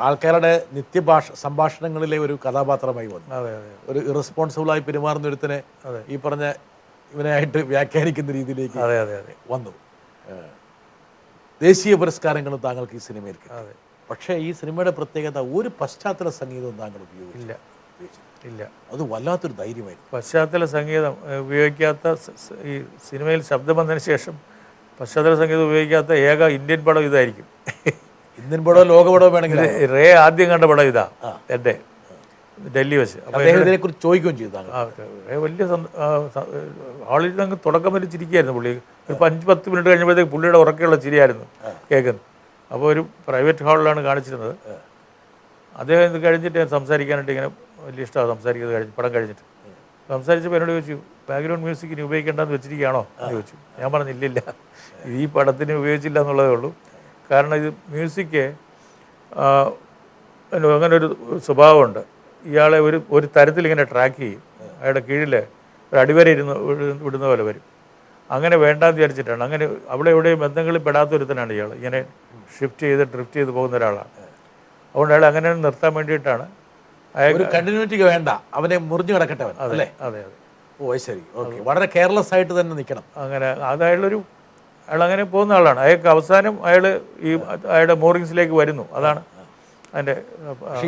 ആൾക്കാരുടെ സംഭാഷണങ്ങളിലെ ഒരു കഥാപാത്രമായി വന്നു. അതെ അതെ. ഒരു ഇറസ്പോൺസിബിളായി പെരുമാറുന്ന ഒരുത്തിനെ ഈ പറഞ്ഞ ഇവനായിട്ട് വ്യാഖ്യാനിക്കുന്ന രീതിയിലേക്ക് അതെ അതെ അതെ വന്നു. ദേശീയ പുരസ്കാരങ്ങളും താങ്കൾക്ക് ഈ സിനിമയിൽ കിട്ടി. അതെ. പക്ഷേ ഈ സിനിമയുടെ പ്രത്യേകത ഒരു പശ്ചാത്തല സംഗീതവും താങ്കൾ ഉപയോഗിച്ചില്ല. ഇല്ല. അത് വല്ലാത്തൊരു ധൈര്യമായിരുന്നു. പശ്ചാത്തല സംഗീതം ഉപയോഗിക്കാത്ത ഈ സിനിമയിൽ ശബ്ദം വന്നതിന് ശേഷം പശ്ചാത്തല സംഗീതം ഉപയോഗിക്കാത്ത ഏക ഇന്ത്യൻ പടം ഇതായിരിക്കും. ഇന്ത്യൻ പടമോ ലോകപടമോ വേണമെങ്കിൽ റേ ആദ്യം കണ്ട പടം ഇതാ എൻ്റെ ഡൽഹി വെച്ച്. അദ്ദേഹം ഇതിനെക്കുറിച്ച് ചോദിക്കുകയും ചെയ്തു. വലിയ ഹാളിൽ നിന്ന് തുടക്കം വരെ ചിരിക്കുകയായിരുന്നു പുള്ളി. ഒരു 5-10 മിനിറ്റ് കഴിഞ്ഞപ്പോഴത്തേക്ക് പുള്ളിയുടെ ഉറക്കെയുള്ള ചിരിയായിരുന്നു കേൾക്കുന്നത്. അപ്പോൾ ഒരു പ്രൈവറ്റ് ഹാളിലാണ് കാണിച്ചിരുന്നത്. അദ്ദേഹം ഇത് കഴിഞ്ഞിട്ട് സംസാരിക്കാനായിട്ട് ഇങ്ങനെ വലിയ ഇഷ്ടമാണ് സംസാരിക്കുന്നത്. പടം കഴിഞ്ഞിട്ട് സംസാരിച്ചപ്പോൾ എന്നോട് ചോദിച്ചു, ബാക്ക്ഗ്രൗണ്ട് മ്യൂസിക് ഇനി ഉപയോഗിക്കേണ്ടെന്ന് വെച്ചിരിക്കുകയാണോ എന്ന് ചോദിച്ചു. ഞാൻ പറഞ്ഞില്ലില്ല, ഈ പടത്തിന് ഉപയോഗിച്ചില്ല എന്നുള്ളതേ ഉള്ളൂ. കാരണം ഇത് മ്യൂസിക് അങ്ങനെ ഒരു സ്വഭാവമുണ്ട്. ഇയാളെ ഒരു തരത്തിൽ ഇങ്ങനെ ട്രാക്ക് ചെയ്യും. അയാളുടെ കീഴിൽ ഒരു അടിവരെ വിടുന്ന പോലെ വരും. അങ്ങനെ വേണ്ടാന്ന് വിചാരിച്ചിട്ടാണ്. അങ്ങനെ അവിടെ എവിടെയും ബന്ധങ്ങളിൽ പെടാത്തൊരുത്തനാണ് ഇയാൾ. ഇങ്ങനെ ഡ്രിഫ്റ്റ് ചെയ്ത് പോകുന്ന ഒരാളാണ്. അതുകൊണ്ട് അയാൾ അങ്ങനെ നിർത്താൻ വേണ്ടിയിട്ടാണ് ഒരു കണ്ടിന്യൂറ്റി വേണ്ട, അവനെ മുറിഞ്ഞു കിടക്കട്ടെ. അതെ അതെ അതെ. ഓ ശരി, ഓക്കെ. വളരെ കെയർലെസ് ആയിട്ട് തന്നെ നിൽക്കണം. അങ്ങനെ അയാൾ അങ്ങനെ പോകുന്ന ആളാണ്. അയാൾക്ക് അവസാനം അയാളുടെ മോറിങ്സിലേക്ക് വരുന്നു. അതാണ് അതിൻ്റെ.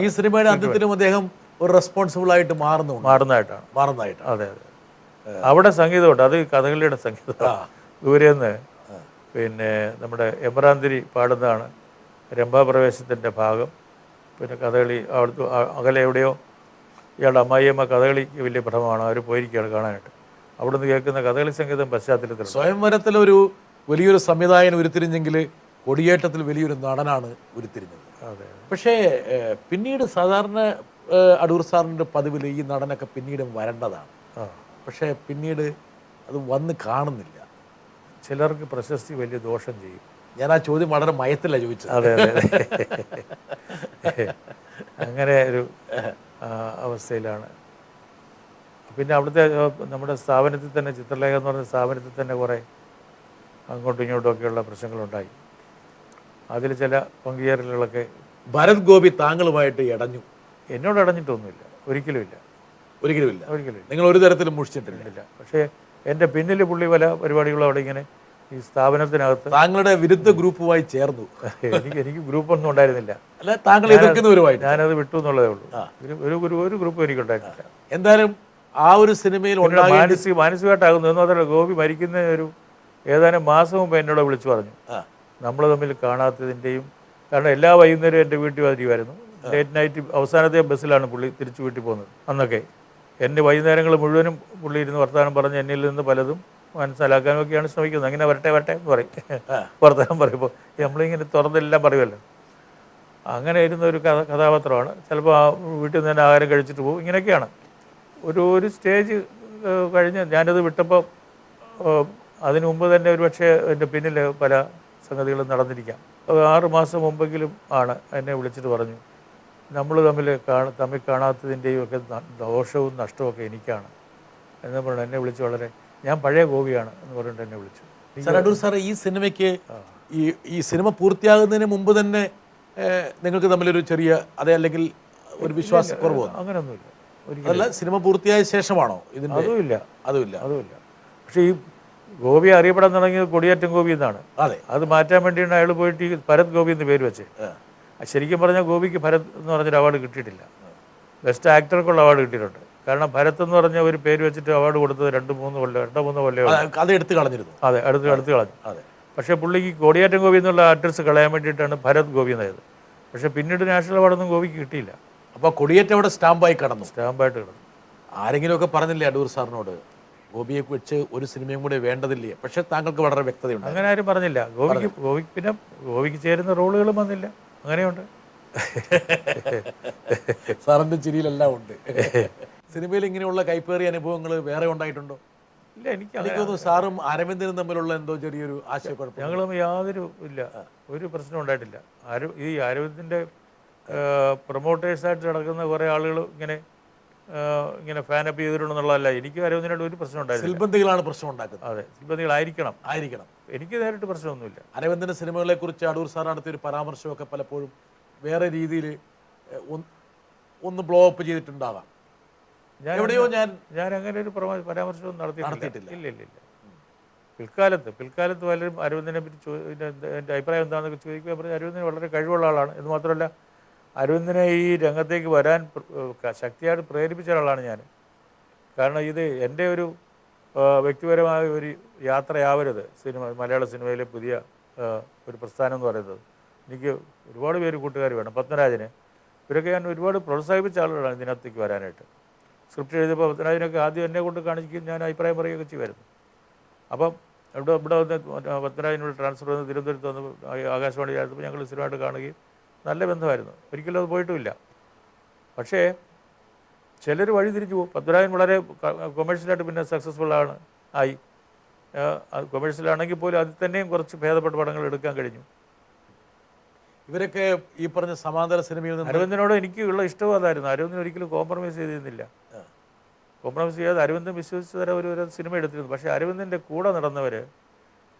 ഈ സിനിമയുടെ അന്ത്യത്തിലും അദ്ദേഹം ഒരു റെസ്പോൺസിബിൾ ആയിട്ട് മാറുന്നതായിട്ടാണ്. അതെ അതെ. അവിടെ സംഗീതമുണ്ട്. അത് കഥകളിയുടെ സംഗീതം. ദൂരെ നിന്ന് പിന്നെ നമ്മുടെ എമ്രാന്തിരി പാടുന്നതാണ് രംഭാപ്രവേശത്തിൻ്റെ ഭാഗം. പിന്നെ കഥകളി അവിടുത്തെ അകലെ എവിടെയോ ഇയാളുടെ അമ്മായിയമ്മ കഥകളിക്ക് വലിയ ഭ്രമമാണ്, അവർ പോയിരിക്കുകയാണ് കാണാനായിട്ട്. അവിടുന്ന് കേൾക്കുന്ന കഥകളി സംഗീതം പശ്ചാത്തലത്തിൽ. സ്വയംവരത്തിലൊരു വലിയൊരു സംവിധായകൻ ഉരുത്തിരിഞ്ഞെങ്കിൽ കൊടിയേറ്റത്തിൽ വലിയൊരു നടനാണ് ഉരുത്തിരിഞ്ഞത്. അതെ. പക്ഷേ പിന്നീട് സാധാരണ അടൂർ സാറിൻ്റെ പതിവിൽ ഈ നടനൊക്കെ പിന്നീട് വരേണ്ടതാണ്. പക്ഷേ പിന്നീട് അത് വന്ന് കാണുന്നില്ല. ചിലർക്ക് പ്രശസ്തി വലിയ ദോഷം ചെയ്യും. ഞാൻ ആ ചോദ്യം വളരെ മയത്തിലാണ് ചോദിച്ചത്. അതെ അതെ. അങ്ങനെ ഒരു അവസ്ഥയിലാണ്. പിന്നെ അവിടുത്തെ നമ്മുടെ സ്ഥാപനത്തിൽ തന്നെ, ചിത്രലേഖ എന്ന് പറഞ്ഞ സ്ഥാപനത്തിൽ തന്നെ കുറേ അങ്ങോട്ടും ഇങ്ങോട്ടുമൊക്കെയുള്ള പ്രശ്നങ്ങളുണ്ടായി. അതിൽ ചില പങ്കുചേരലുകളൊക്കെ. ഭരത് ഗോപി താങ്കളുമായിട്ട് ഇടഞ്ഞു? എന്നോട് ഇടഞ്ഞിട്ടൊന്നുമില്ല, ഒരിക്കലുമില്ല. നിങ്ങൾ ഒരു തരത്തിലും മുഷിച്ചിട്ടില്ല. പക്ഷേ എൻ്റെ പിന്നിൽ പുള്ളി പല പരിപാടികളും അവിടെ ഇങ്ങനെ ഈ സ്ഥാപനത്തിനകത്ത് താങ്കളുടെ വിരുദ്ധ ഗ്രൂപ്പുമായി ചേർന്നു. എനിക്ക് ഗ്രൂപ്പൊന്നും ഉണ്ടായിരുന്നില്ല. അല്ല, താങ്കൾ എതിർക്കുന്നവരുമായിട്ട് ഞാനത് വിട്ടു എന്നുള്ളതേ ഉള്ളൂ. ഒരു ഗ്രൂപ്പും എനിക്കുണ്ടായിരുന്നില്ല. എന്തായാലും ആ ഒരു സിനിമയിൽ മാനസികമായിട്ടാകുന്നു എന്ന് മാത്രമല്ല, ഗോപി മരിക്കുന്ന ഒരു ഏതാനും മാസം മുമ്പ് എന്നോട് വിളിച്ചു പറഞ്ഞു, നമ്മൾ തമ്മിൽ കാണാത്തതിൻ്റെയും. കാരണം എല്ലാ വൈകുന്നേരവും എൻ്റെ വീട്ടിൽ വരുമായിരുന്നു. ലേറ്റ് നൈറ്റ് അവസാനത്തെ ബസ്സിലാണ് പുള്ളി തിരിച്ചു വീട്ടിൽ പോകുന്നത്. അന്നൊക്കെ എൻ്റെ വൈകുന്നേരങ്ങൾ മുഴുവനും പുള്ളി ഇരുന്ന് വർത്തമാനം പറഞ്ഞ് എന്നിൽ നിന്ന് പലതും മനസ്സിലാക്കാനൊക്കെയാണ് ശ്രമിക്കുന്നത്. അങ്ങനെ വരട്ടെ വരട്ടെ എന്ന് പറയും വർത്തമാനം പറയുമ്പോൾ നമ്മളിങ്ങനെ തുറന്നെല്ലാം പറയുമല്ലോ. അങ്ങനെ ഇരുന്ന ഒരു കഥാപാത്രമാണ്. ചിലപ്പോൾ ആ വീട്ടിൽ നിന്ന് തന്നെ ആഹാരം കഴിച്ചിട്ട് പോകും. ഇങ്ങനെയൊക്കെയാണ്. ഒരു സ്റ്റേജ് കഴിഞ്ഞ് ഞാനത് വിട്ടപ്പോൾ അതിനു മുമ്പ് തന്നെ ഒരു പക്ഷേ എൻ്റെ പിന്നിൽ പല സംഗതികളും നടന്നിരിക്കാം. 6 മാസം മുമ്പെങ്കിലും ആണ് എന്നെ വിളിച്ചിട്ട് പറഞ്ഞു, നമ്മൾ തമ്മിൽ കാണാത്തതിൻ്റെയും ഒക്കെ ദോഷവും നഷ്ടവും ഒക്കെ എനിക്കാണ് എന്ന് പറഞ്ഞു. എന്നെ വിളിച്ച് വളരെ ഞാൻ പഴയ ഗോപിയാണ് എന്ന് പറഞ്ഞിട്ട് എന്നെ വിളിച്ചു. അടൂർ സാറേ, ഈ സിനിമയ്ക്ക് ഈ സിനിമ പൂർത്തിയാകുന്നതിന് മുമ്പ് തന്നെ നിങ്ങൾക്ക് തമ്മിലൊരു ചെറിയ അല്ലെങ്കിൽ ഒരു വിശ്വാസക്കുറവ്? അങ്ങനെയൊന്നുമില്ല. അല്ല, സിനിമ പൂർത്തിയായ ശേഷമാണോ ഇതിൻ്റെ? അതുമില്ല. പക്ഷേ ഈ ഗോപി അറിയപ്പെടാൻ തുടങ്ങിയത് കൊടിയേറ്റം ഗോപി എന്നാണ്. അതെ, അത് മാറ്റാൻ വേണ്ടിയാണ് അയാൾ പോയിട്ട് ഈ ഭരത് ഗോപി എന്ന് പേര് വെച്ച്. ശരിക്കും പറഞ്ഞാൽ ഗോപിക്ക് ഭരത് എന്ന് പറഞ്ഞൊരു അവാർഡ് കിട്ടിയിട്ടില്ല. ബെസ്റ്റ് ആക്ടർക്കുള്ള അവാർഡ് കിട്ടിയിട്ടുണ്ട്. കാരണം ഭരത് എന്ന് പറഞ്ഞ ഒരു പേര് വെച്ചിട്ട് അവാർഡ് കൊടുത്തത് 2-3 കൊല്ലം അത് എടുത്ത് കളഞ്ഞിരുന്നു. അതെ, അടുത്ത് കളഞ്ഞു. അതെ. പക്ഷേ പുള്ളിക്ക് കൊടിയേറ്റം ഗോപി എന്നുള്ള ആർട്ടിസ്റ്റ് കളയാൻ വേണ്ടിയിട്ടാണ് ഭരത് ഗോപി എന്നായത്. പക്ഷേ പിന്നീട് നാഷണൽ അവാർഡൊന്നും ഗോപിക്ക് കിട്ടിയില്ല. അപ്പോൾ കൊടിയേറ്റം അവിടെ സ്റ്റാമ്പായിട്ട് കിടന്നു. ആരെങ്കിലുമൊക്കെ പറഞ്ഞില്ലേ അടൂർ സാറിനോട്, ഗോപിയെ വെച്ച് ഒരു സിനിമയും കൂടി വേണ്ടതില്ലേ? പക്ഷെ താങ്കൾക്ക് വളരെ വ്യക്തതയുണ്ട്. അങ്ങനെ ആരും പറഞ്ഞില്ല. പിന്നെ ഗോപിക്ക് ചേരുന്ന റോളുകളും വന്നില്ല. അങ്ങനെയുണ്ട്. സാറിൻ്റെ ചിരിയിലെല്ലാം ഉണ്ട്. സിനിമയിൽ ഇങ്ങനെയുള്ള കൈപ്പേറിയ അനുഭവങ്ങൾ വേറെ ഉണ്ടായിട്ടുണ്ടോ? ഇല്ല, എനിക്ക് തോന്നുന്നു സാറും അരവിന്ദനും തമ്മിലുള്ള എന്തോ ചെറിയൊരു ആശയക്കുഴപ്പം. ഞങ്ങളും യാതൊരു ഒരു പ്രശ്നം ഉണ്ടായിട്ടില്ല. ഈ അരവിന്ദിൻ്റെ പ്രൊമോട്ടേഴ്സായിട്ട് നടക്കുന്ന കുറേ ആളുകൾ ഇങ്ങനെ ഫാൻ അപ്പ് ചെയ്തിട്ടുണ്ടെന്നുള്ളതല്ല. എനിക്ക് അരവിന്ദനായിട്ട് ഒരു പ്രശ്നം ഉണ്ടായില്ല. സിൽബന്ധികളാണ് പ്രശ്നം ഉണ്ടാക്കുന്നത്. അതെ, സിൽബന്ധികളായിരിക്കണം. എനിക്ക് നേരിട്ട് പ്രശ്നമൊന്നുമില്ല. അരവിന്ദൻ്റെ സിനിമകളെ കുറിച്ച് അടൂർ സാർ നടത്തിയൊരു പരാമർശമൊക്കെ പലപ്പോഴും വേറെ രീതിയിൽ ഒന്ന് ബ്ലോ അപ്പ് ചെയ്തിട്ടുണ്ടാകാം. ഞാൻ അങ്ങനെ ഒരു പരാമർശമൊന്നും നടത്തിയിട്ടില്ല. ഇല്ല. പിൽക്കാലത്ത് പലരും അരവിന്ദനെ പറ്റി എൻ്റെ അഭിപ്രായം എന്താണെന്നൊക്കെ ചോദിക്കുക. പറഞ്ഞാൽ അരവിന്ദന് വളരെ കഴിവുള്ള ആളാണ് എന്ന് മാത്രമല്ല അരവിന്ദനെ ഈ രംഗത്തേക്ക് വരാൻ ശക്തിയായിട്ട് പ്രേരിപ്പിച്ച ഒരാളാണ് ഞാൻ. കാരണം ഇത് എൻ്റെ ഒരു വ്യക്തിപരമായ ഒരു യാത്രയാവരുത് മലയാള സിനിമയിലെ പുതിയ ഒരു പ്രസ്ഥാനം എന്ന് പറയുന്നത്. എനിക്ക് ഒരുപാട് പേര് കൂട്ടുകാർ വേണം. പത്മരാജന്, ഇവരൊക്കെ ഞാൻ ഒരുപാട് പ്രോത്സാഹിപ്പിച്ച ആളുകളാണ് ഇതിനകത്തേക്ക് വരാനായിട്ട്. സ്ക്രിപ്റ്റ് എഴുതിയപ്പോൾ പത്മരാജനൊക്കെ ആദ്യം എന്നെ കൊണ്ട് കാണിക്കുകയും ഞാൻ അഭിപ്രായം പറയുകയൊക്കെ ചെയ്യുമായിരുന്നു. അപ്പം ഇവിടെ വന്ന് പത്മരാജനോട് ട്രാൻസ്ഫർ വന്ന് തിരുവനന്തപുരത്ത് വന്ന് ആകാശവാണി ആയിരുന്നപ്പോൾ ഞങ്ങൾ സ്ഥിരമായിട്ട് കാണുകയും നല്ല ബന്ധമായിരുന്നു. ഒരിക്കലും അത് പോയിട്ടുമില്ല. പക്ഷേ ചിലർ വഴി തിരിച്ചു പോകും. പത്മരാജൻ വളരെ കൊമേഴ്ഷ്യലായിട്ട് പിന്നെ സക്സസ്ഫുൾ ആയി. കൊമേഴ്ഷ്യലാണെങ്കിൽ പോലും അതിൽ തന്നെയും കുറച്ച് ഭേദപ്പെട്ട പടങ്ങൾ എടുക്കാൻ കഴിഞ്ഞു. ഇവരൊക്കെ ഈ പറഞ്ഞ സമാന്തര സിനിമയിൽ നിന്ന് അരവിന്ദനോട് എനിക്കുള്ള ഇഷ്ടവും അതായിരുന്നു. അരവിന്ദൻ ഒരിക്കലും കോംപ്രമൈസ് ചെയ്തിരുന്നില്ല. കോംപ്രമൈസ് ചെയ്യാതെ അരവിന്ദൻ വിശ്വസിച്ച് തരം ഒരു സിനിമ എടുത്തിരുന്നു. പക്ഷേ അരവിന്ദൻ്റെ കൂടെ നടന്നവർ,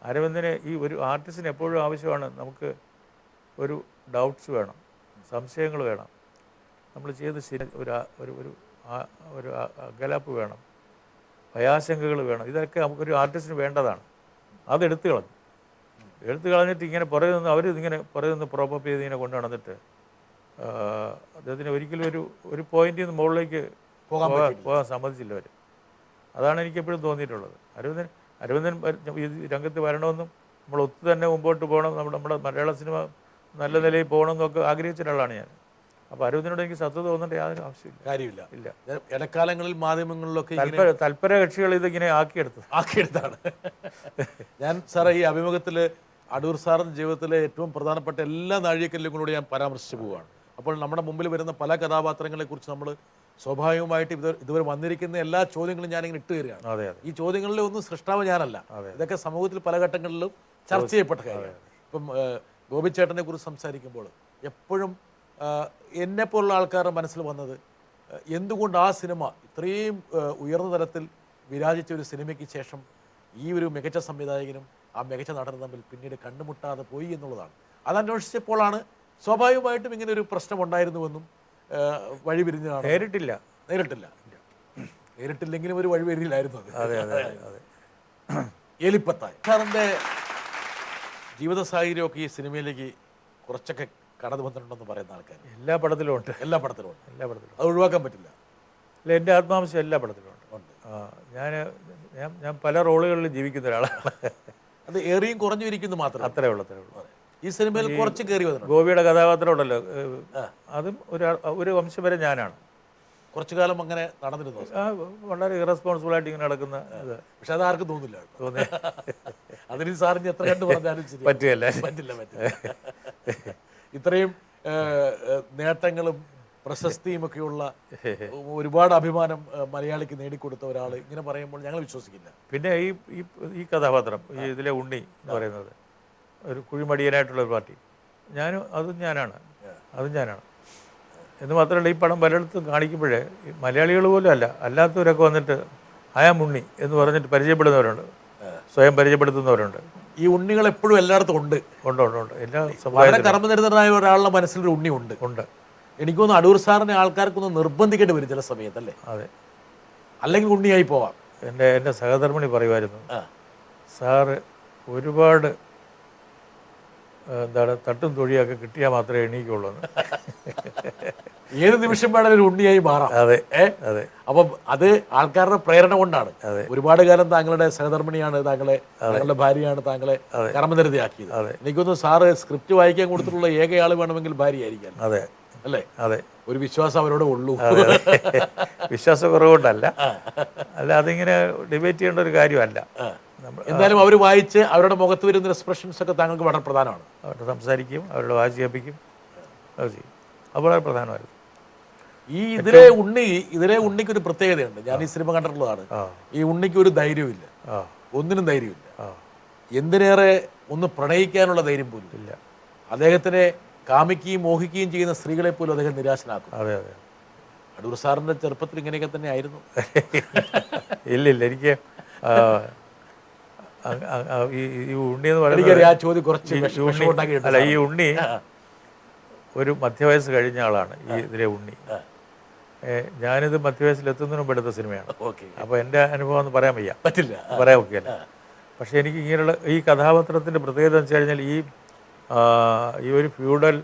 അരവിന്ദന് ഈ ഒരു ആർട്ടിസ്റ്റിന് എപ്പോഴും ആവശ്യമാണ് നമുക്ക് ഒരു ഡൗട്ട്സ് വേണം, സംശയങ്ങൾ വേണം, നമ്മൾ ചെയ്ത് ഒരു അകലാപ്പ് വേണം, ഭയാശങ്കകൾ വേണം. ഇതൊക്കെ നമുക്കൊരു ആർട്ടിസ്റ്റിന് വേണ്ടതാണ്. അതെടുത്തു കളഞ്ഞിട്ട് ഇങ്ങനെ പുറകെ നിന്ന് പ്രോപ്പപ്പ് ചെയ്ത് ഇങ്ങനെ കൊണ്ടു നടന്നിട്ട് അദ്ദേഹത്തിന് ഒരിക്കലും ഒരു പോയിന്റിൽ നിന്ന് മുകളിലേക്ക് പോകാൻ സമ്മതിച്ചില്ല അവർ. അതാണ് എനിക്കെപ്പോഴും തോന്നിയിട്ടുള്ളത്. അരവിന്ദൻ ഈ രംഗത്ത് വരണമെന്നും നമ്മൾ ഒത്തു തന്നെ മുമ്പോട്ട് പോകണം, നമ്മുടെ മലയാള സിനിമ നല്ല നിലയിൽ പോകണമെന്നൊക്കെ ആഗ്രഹിച്ച ഒരാളാണ് ഞാൻ. അപ്പോൾ അരവിന്ദനോട് എനിക്ക് സത്വത തോന്നേണ്ട യാതൊരു ആവശ്യമില്ല. ഇടക്കാലങ്ങളിൽ മാധ്യമങ്ങളിലൊക്കെ തൽപര കക്ഷികൾ ഇതിങ്ങനെ ആക്കിയെടുത്താണ്. ഞാൻ സാറേ ഈ അഭിമുഖത്തിൽ അടൂർ സാറിൻ്റെ ജീവിതത്തിലെ ഏറ്റവും പ്രധാനപ്പെട്ട എല്ലാ നാഴികക്കല്ലുകളോട് ഞാൻ പരാമർശിച്ചു പോവുകയാണ്. അപ്പോൾ നമ്മുടെ മുമ്പിൽ വരുന്ന പല കഥാപാത്രങ്ങളെക്കുറിച്ച് നമ്മൾ സ്വാഭാവികമായിട്ട് ഇതുവരെ വന്നിരിക്കുന്ന എല്ലാ ചോദ്യങ്ങളും ഞാനിങ്ങനെ ഇട്ട് തരികയാണ്. ഈ ചോദ്യങ്ങളിലെ ഒന്നും സൃഷ്ടാവ് ഞാനല്ല. ഇതൊക്കെ സമൂഹത്തിൽ പല ഘട്ടങ്ങളിലും ചർച്ച ചെയ്യപ്പെട്ട കാര്യമാണ്. ഇപ്പം ഗോപിച്ചേട്ടനെ കുറിച്ച് സംസാരിക്കുമ്പോൾ എപ്പോഴും എന്നെപ്പോലുള്ള ആൾക്കാരുടെ മനസ്സിൽ വന്നത് എന്തുകൊണ്ട് ആ സിനിമ ഇത്രയും ഉയർന്ന തലത്തിൽ വിരാജിച്ച ഒരു സിനിമയ്ക്ക് ശേഷം ഈ ഒരു മികച്ച സംവിധായകനും ആ മികച്ച നടനും തമ്മിൽ പിന്നീട് കണ്ടുമുട്ടാതെ പോയി എന്നുള്ളതാണ്. അതന്വേഷിച്ചപ്പോഴാണ് സ്വാഭാവികമായിട്ടും ഇങ്ങനെ ഒരു പ്രശ്നം ഉണ്ടായിരുന്നുവെന്നും വഴി പിരിഞ്ഞതാണ്. നേരിട്ടില്ലെങ്കിലും ഒരു വഴി വരില്ലായിരുന്നു അത്. എലിപ്പത്തായി സാറിൻ്റെ ജീവിത സാഹചര്യമൊക്കെ ഈ സിനിമയിലേക്ക് കുറച്ചൊക്കെ കടന്നു വന്നിട്ടുണ്ടെന്ന് പറയുന്ന ആൾക്കാർ എല്ലാ പടത്തിലും ഉണ്ട്. അത് ഒഴിവാക്കാൻ പറ്റില്ല. അല്ല, എൻ്റെ ആത്മാംശം എല്ലാ പടത്തിലും ഉണ്ട്. ഞാൻ പല റോളുകളിലും ജീവിക്കുന്ന ഒരാളാണ്. അത് ഏറിയും കുറഞ്ഞു ഇരിക്കുന്നു മാത്രം. അത്രേ ഉള്ളൂ. ഈ ഈ സിനിമയിൽ കുറച്ച് കയറി വന്നിട്ടുണ്ട്. ഗോപിയുടെ കഥാപാത്രം ഉണ്ടല്ലോ, അതും ഒരു വംശം വരെ ഞാനാണ്. കുറച്ചു കാലം അങ്ങനെ നടന്നിരുന്നു. വളരെ ഇറസ്പോൺസിബിളായിട്ട് ഇങ്ങനെ നടക്കുന്ന ഇത്. പക്ഷെ അത് ആർക്കും തോന്നില്ല. അതിന് സാറിന് എത്ര കണ്ട് പറഞ്ഞാലും ശരി പറ്റില്ല. ഇത്രയും നേട്ടങ്ങളും പ്രശസ്തിയും ഒക്കെയുള്ള ഒരുപാട് അഭിമാനം മലയാളിക്ക് നേടിക്കൊടുത്ത ഒരാൾ ഇങ്ങനെ പറയുമ്പോൾ ഞങ്ങൾ വിശ്വസിക്കില്ല. പിന്നെ ഈ കഥാപാത്രം, ഈ ഇതിലെ ഉണ്ണി എന്ന് പറയുന്നത് ഒരു കുഴിമടിയനായിട്ടുള്ള ഒരു പാർട്ടി, അതും ഞാനാണ്. എന്ന് മാത്രമല്ല, ഈ പടം പലയിടത്തും കാണിക്കുമ്പോഴേ മലയാളികൾ പോലും അല്ലാത്തവരൊക്കെ വന്നിട്ട് ആയാം ഉണ്ണി എന്ന് പറഞ്ഞിട്ട് പരിചയപ്പെടുന്നവരുണ്ട്, സ്വയം പരിചയപ്പെടുത്തുന്നവരുണ്ട്. ഈ ഉണ്ണികൾ എപ്പോഴും എല്ലായിടത്തും ഉണ്ട്. എല്ലാ വളരെ കർമ്മനിരതനായ ഒരാളുടെ മനസ്സിലൊരു ഉണ്ണി ഉണ്ട്. എനിക്കൊന്ന് അടൂർ സാറിനെ ആൾക്കാർക്കൊന്ന് നിർബന്ധിക്കേണ്ടി വരും ചില സമയത്തല്ലേ? അതെ, അല്ലെങ്കിൽ ഉണ്ണിയായി പോവാം. എൻ്റെ സഹധർമ്മിണി പറയുമായിരുന്നു, സാറ് ഒരുപാട് തട്ടും തൊഴിയൊക്കെ കിട്ടിയാൽ മാത്രമേ എണീക്കുള്ളൂ. ഏത് നിമിഷം വേണം ഒരു ഉണ്ണിയായി മാറാം. അതെ. അപ്പം അത് ആൾക്കാരുടെ പ്രേരണ കൊണ്ടാണ്. ഒരുപാട് കാലം താങ്കളുടെ സഹധർമ്മിണിയാണ് താങ്കളുടെ ഭാര്യയാണ് താങ്കളെ കർമ്മനിരതയാക്കിയത്. എനിക്കൊന്ന് സാറ് സ്ക്രിപ്റ്റ് വായിക്കാൻ കൊടുത്തിട്ടുള്ള ഏകയാൾ വേണമെങ്കിൽ ഭാര്യയായിരിക്കാം. അതെ അല്ലേ? അതെ. ഒരു വിശ്വാസം അവരോട് ഉള്ളൂ. വിശ്വാസക്കുറവുകൊണ്ടല്ല, അതിങ്ങനെ ഡിബേറ്റ് ചെയ്യേണ്ട ഒരു കാര്യമല്ല. എന്തായാലും അവർ വായിച്ച് അവരുടെ മുഖത്ത് വരുന്ന എക്സ്പ്രഷൻസ് ഒക്കെ താങ്കൾക്ക് വളരെ പ്രധാനമാണ്. അവരുടെ സംസാരിക്കും, അവരുടെ വാച്ച് കേൾപ്പിക്കും, അത് ചെയ്യും. അത് വളരെ പ്രധാനമായിരുന്നു. ഇതിലെ ഉണ്ണിക്ക് ഒരു പ്രത്യേകതയുണ്ട്. ഞാൻ ഈ സിനിമ കണ്ടിട്ടുള്ളതാണ്. ഈ ഉണ്ണിക്ക് ഒരു ധൈര്യമില്ല, ഒന്നിനും ധൈര്യമില്ല. എന്തിനേറെ ഒന്ന് പ്രണയിക്കാനുള്ള ധൈര്യം പോലും ഇല്ല. അദ്ദേഹത്തിനെ കാമിക്കുകയും മോഹിക്കുകയും ചെയ്യുന്ന സ്ത്രീകളെ പോലും അദ്ദേഹം നിരാശനാക്കും. അതെ. അടൂർ സാറിന്റെ ചെറുപ്പത്തിൽ ഇങ്ങനെയൊക്കെ തന്നെ ആയിരുന്നു. ഇല്ല, എനിക്ക് ഈ ഉണ്ണി എന്ന് പറയുന്നത്, ആ ചോദ്യം കുറച്ച് അല്ല, ഈ ഉണ്ണി ഒരു മധ്യവയസ്സ് കഴിഞ്ഞ ആളാണ്. ഇതിലെ ഉണ്ണി, ഞാനിത് മധ്യവയസ്സിലെത്തുന്നതിന് മുമ്പ് എടുത്ത സിനിമയാണ്. അപ്പോൾ എൻ്റെ അനുഭവം ഒന്നും പറയാൻ പറയാൻ ഒക്കെയല്ല. പക്ഷേ എനിക്ക് ഇങ്ങനെയുള്ള ഈ കഥാപാത്രത്തിൻ്റെ പ്രത്യേകത എന്ന് വെച്ച് കഴിഞ്ഞാൽ, ഈ ഒരു ഫ്യൂഡൽ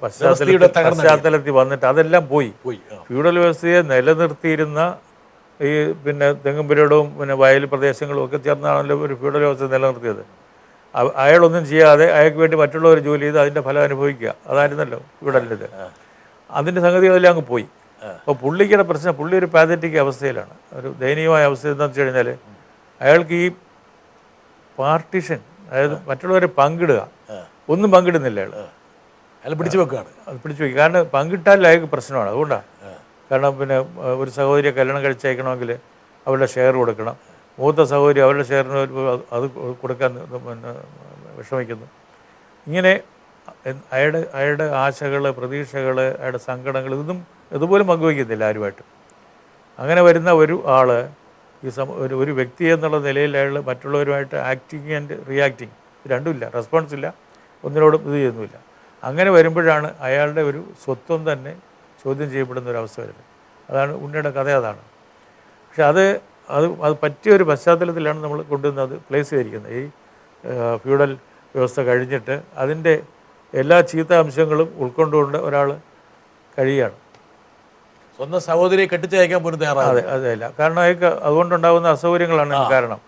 പശ്ചാത്തലത്തിൽ വന്നിട്ട് അതെല്ലാം പോയി. ഫ്യൂഡൽ വ്യവസ്ഥയെ നിലനിർത്തിയിരുന്ന ഈ തെങ്ങുംപുരയിടവും വയൽ പ്രദേശങ്ങളും ഒക്കെ ചേർന്നാണല്ലോ ഒരു ഫ്യൂഡൽ വ്യവസ്ഥ നിലനിർത്തിയത്. അയാളൊന്നും ചെയ്യാതെ അയാൾക്ക് വേണ്ടി മറ്റുള്ളവർ ജോലി ചെയ്ത് അതിൻ്റെ ഫലം അനുഭവിക്കുക, അതായിരുന്നല്ലോ ഫ്യൂഡലിൻ്റെ. അതിൻ്റെ സംഗതികളെല്ലാം അങ്ങ് പോയി. അപ്പോൾ പുള്ളിയുടെ പ്രശ്നം, പുള്ളി ഒരു പാതറ്റിക് അവസ്ഥയിലാണ്, ഒരു ദയനീയമായ അവസ്ഥ. എന്താണെന്ന് വെച്ച് കഴിഞ്ഞാൽ, അയാൾക്ക് ഈ പാർട്ടിഷൻ, അതായത് മറ്റുള്ളവരെ പങ്കിടുക, ഒന്നും പങ്കിടുന്നില്ല അയാൾ പിടിച്ചു വെക്കുകയാണ്. അത് പിടിച്ചു വെക്കുക. കാരണം പങ്കിട്ടാൽ അയാൾക്ക് പ്രശ്നമാണ്. അതുകൊണ്ടാണ്. കാരണം ഒരു സഹോദരിയെ കല്യാണം കഴിച്ചയക്കണമെങ്കിൽ അവരുടെ ഷെയർ കൊടുക്കണം. മൂത്ത സഹോദരി അവരുടെ ഷെയറിന് അത് കൊടുക്കാൻ വിഷമിക്കുന്നു. ഇങ്ങനെ അയാളുടെ ആശകൾ, പ്രതീക്ഷകൾ, അയാളുടെ സങ്കടങ്ങൾ ഇതുപോലും പങ്കുവയ്ക്കുന്നില്ല ആരുമായിട്ടും. അങ്ങനെ വരുന്ന ഒരു ആൾ, ഒരു വ്യക്തി എന്നുള്ള നിലയിൽ അയാൾ മറ്റുള്ളവരുമായിട്ട് ആക്ടിങ് ആൻഡ് റിയാക്ടിങ് രണ്ടുമില്ല, റെസ്പോൺസ് ഇല്ല, ഒന്നിനോടും ഇത് ചെയ്യുന്നുമില്ല. അങ്ങനെ വരുമ്പോഴാണ് അയാളുടെ ഒരു സ്വത്വം തന്നെ ചോദ്യം ചെയ്യപ്പെടുന്ന ഒരു അവസ്ഥ വരുന്നത്. അതാണ് ഉണ്ണിയുടെ കഥ, അതാണ്. പക്ഷെ അത് പറ്റിയൊരു പശ്ചാത്തലത്തിലാണ് നമ്മൾ കൊണ്ടുവന്നത്, പ്ലേസ് ചെയ്തിരിക്കുന്നത്. ഈ ഫ്യൂഡൽ വ്യവസ്ഥ കഴിഞ്ഞിട്ട് അതിൻ്റെ എല്ലാ ചീത്ത അംശങ്ങളും ഉൾക്കൊണ്ടുകൊണ്ട് ഒരാൾ കഴിയുകയാണ്. സ്വന്തം സഹോദരിയെ കെട്ടിച്ചയക്കാൻ പോലും തയ്യാറാണ്. അതെയല്ല, കാരണം അയാൾക്ക് അതുകൊണ്ടുണ്ടാകുന്ന അസൗകര്യങ്ങളാണ് കാരണം.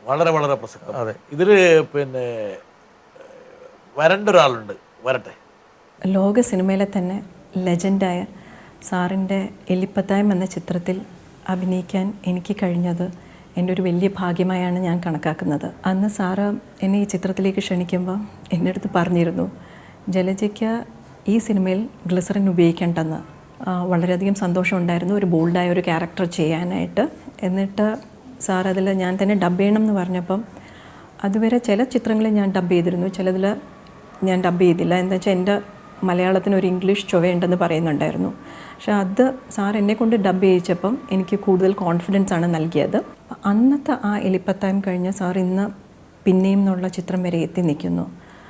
വളരെ വളരെ പ്രസക്തം. അതെ. ഇതിൽ വരേണ്ട ഒരാളുണ്ട്, വരട്ടെ. ലോക സിനിമയിലെ തന്നെ ലെജൻഡായ സാറിൻ്റെ എലിപ്പത്തായം എന്ന ചിത്രത്തിൽ അഭിനയിക്കാൻ എനിക്ക് കഴിഞ്ഞത് എൻ്റെ ഒരു വലിയ ഭാഗ്യമായാണ് ഞാൻ കണക്കാക്കുന്നത്. അന്ന് സാറ് എന്നെ ഈ ചിത്രത്തിലേക്ക് ക്ഷണിക്കുമ്പോൾ എൻ്റെ അടുത്ത് പറഞ്ഞിരുന്നു, ജലജയ്ക്ക് ഈ സിനിമയിൽ ഗ്ലിസറിൻ ഉപയോഗിക്കേണ്ടെന്ന്. വളരെയധികം സന്തോഷമുണ്ടായിരുന്നു ഒരു ബോൾഡായ ഒരു ക്യാരക്ടർ ചെയ്യാനായിട്ട്. എന്നിട്ട് സാർ അതിൽ ഞാൻ തന്നെ ഡബ് ചെയ്യണം എന്ന് പറഞ്ഞപ്പം, അതുവരെ ചില ചിത്രങ്ങളിൽ ഞാൻ ഡബ് ചെയ്തിരുന്നു, ചിലതിൽ ഞാൻ ഡബ് ചെയ്തില്ല. എന്താ വെച്ചാൽ എൻ്റെ മലയാളത്തിന് ഒരു ഇംഗ്ലീഷ് ചുവയുണ്ടെന്ന് പറയുന്നുണ്ടായിരുന്നു. പക്ഷെ അത് സാർ എന്നെ കൊണ്ട് ഡബ് ചെയ്യിച്ചപ്പം എനിക്ക് കൂടുതൽ കോൺഫിഡൻസ് ആണ് നൽകിയത്. അന്നത്തെ ആ എലിപ്പത്തായം കഴിഞ്ഞ് സാർ ഇന്ന് പിന്നെയും എന്നുള്ള ചിത്രം വരെ എത്തി നിൽക്കുന്നു.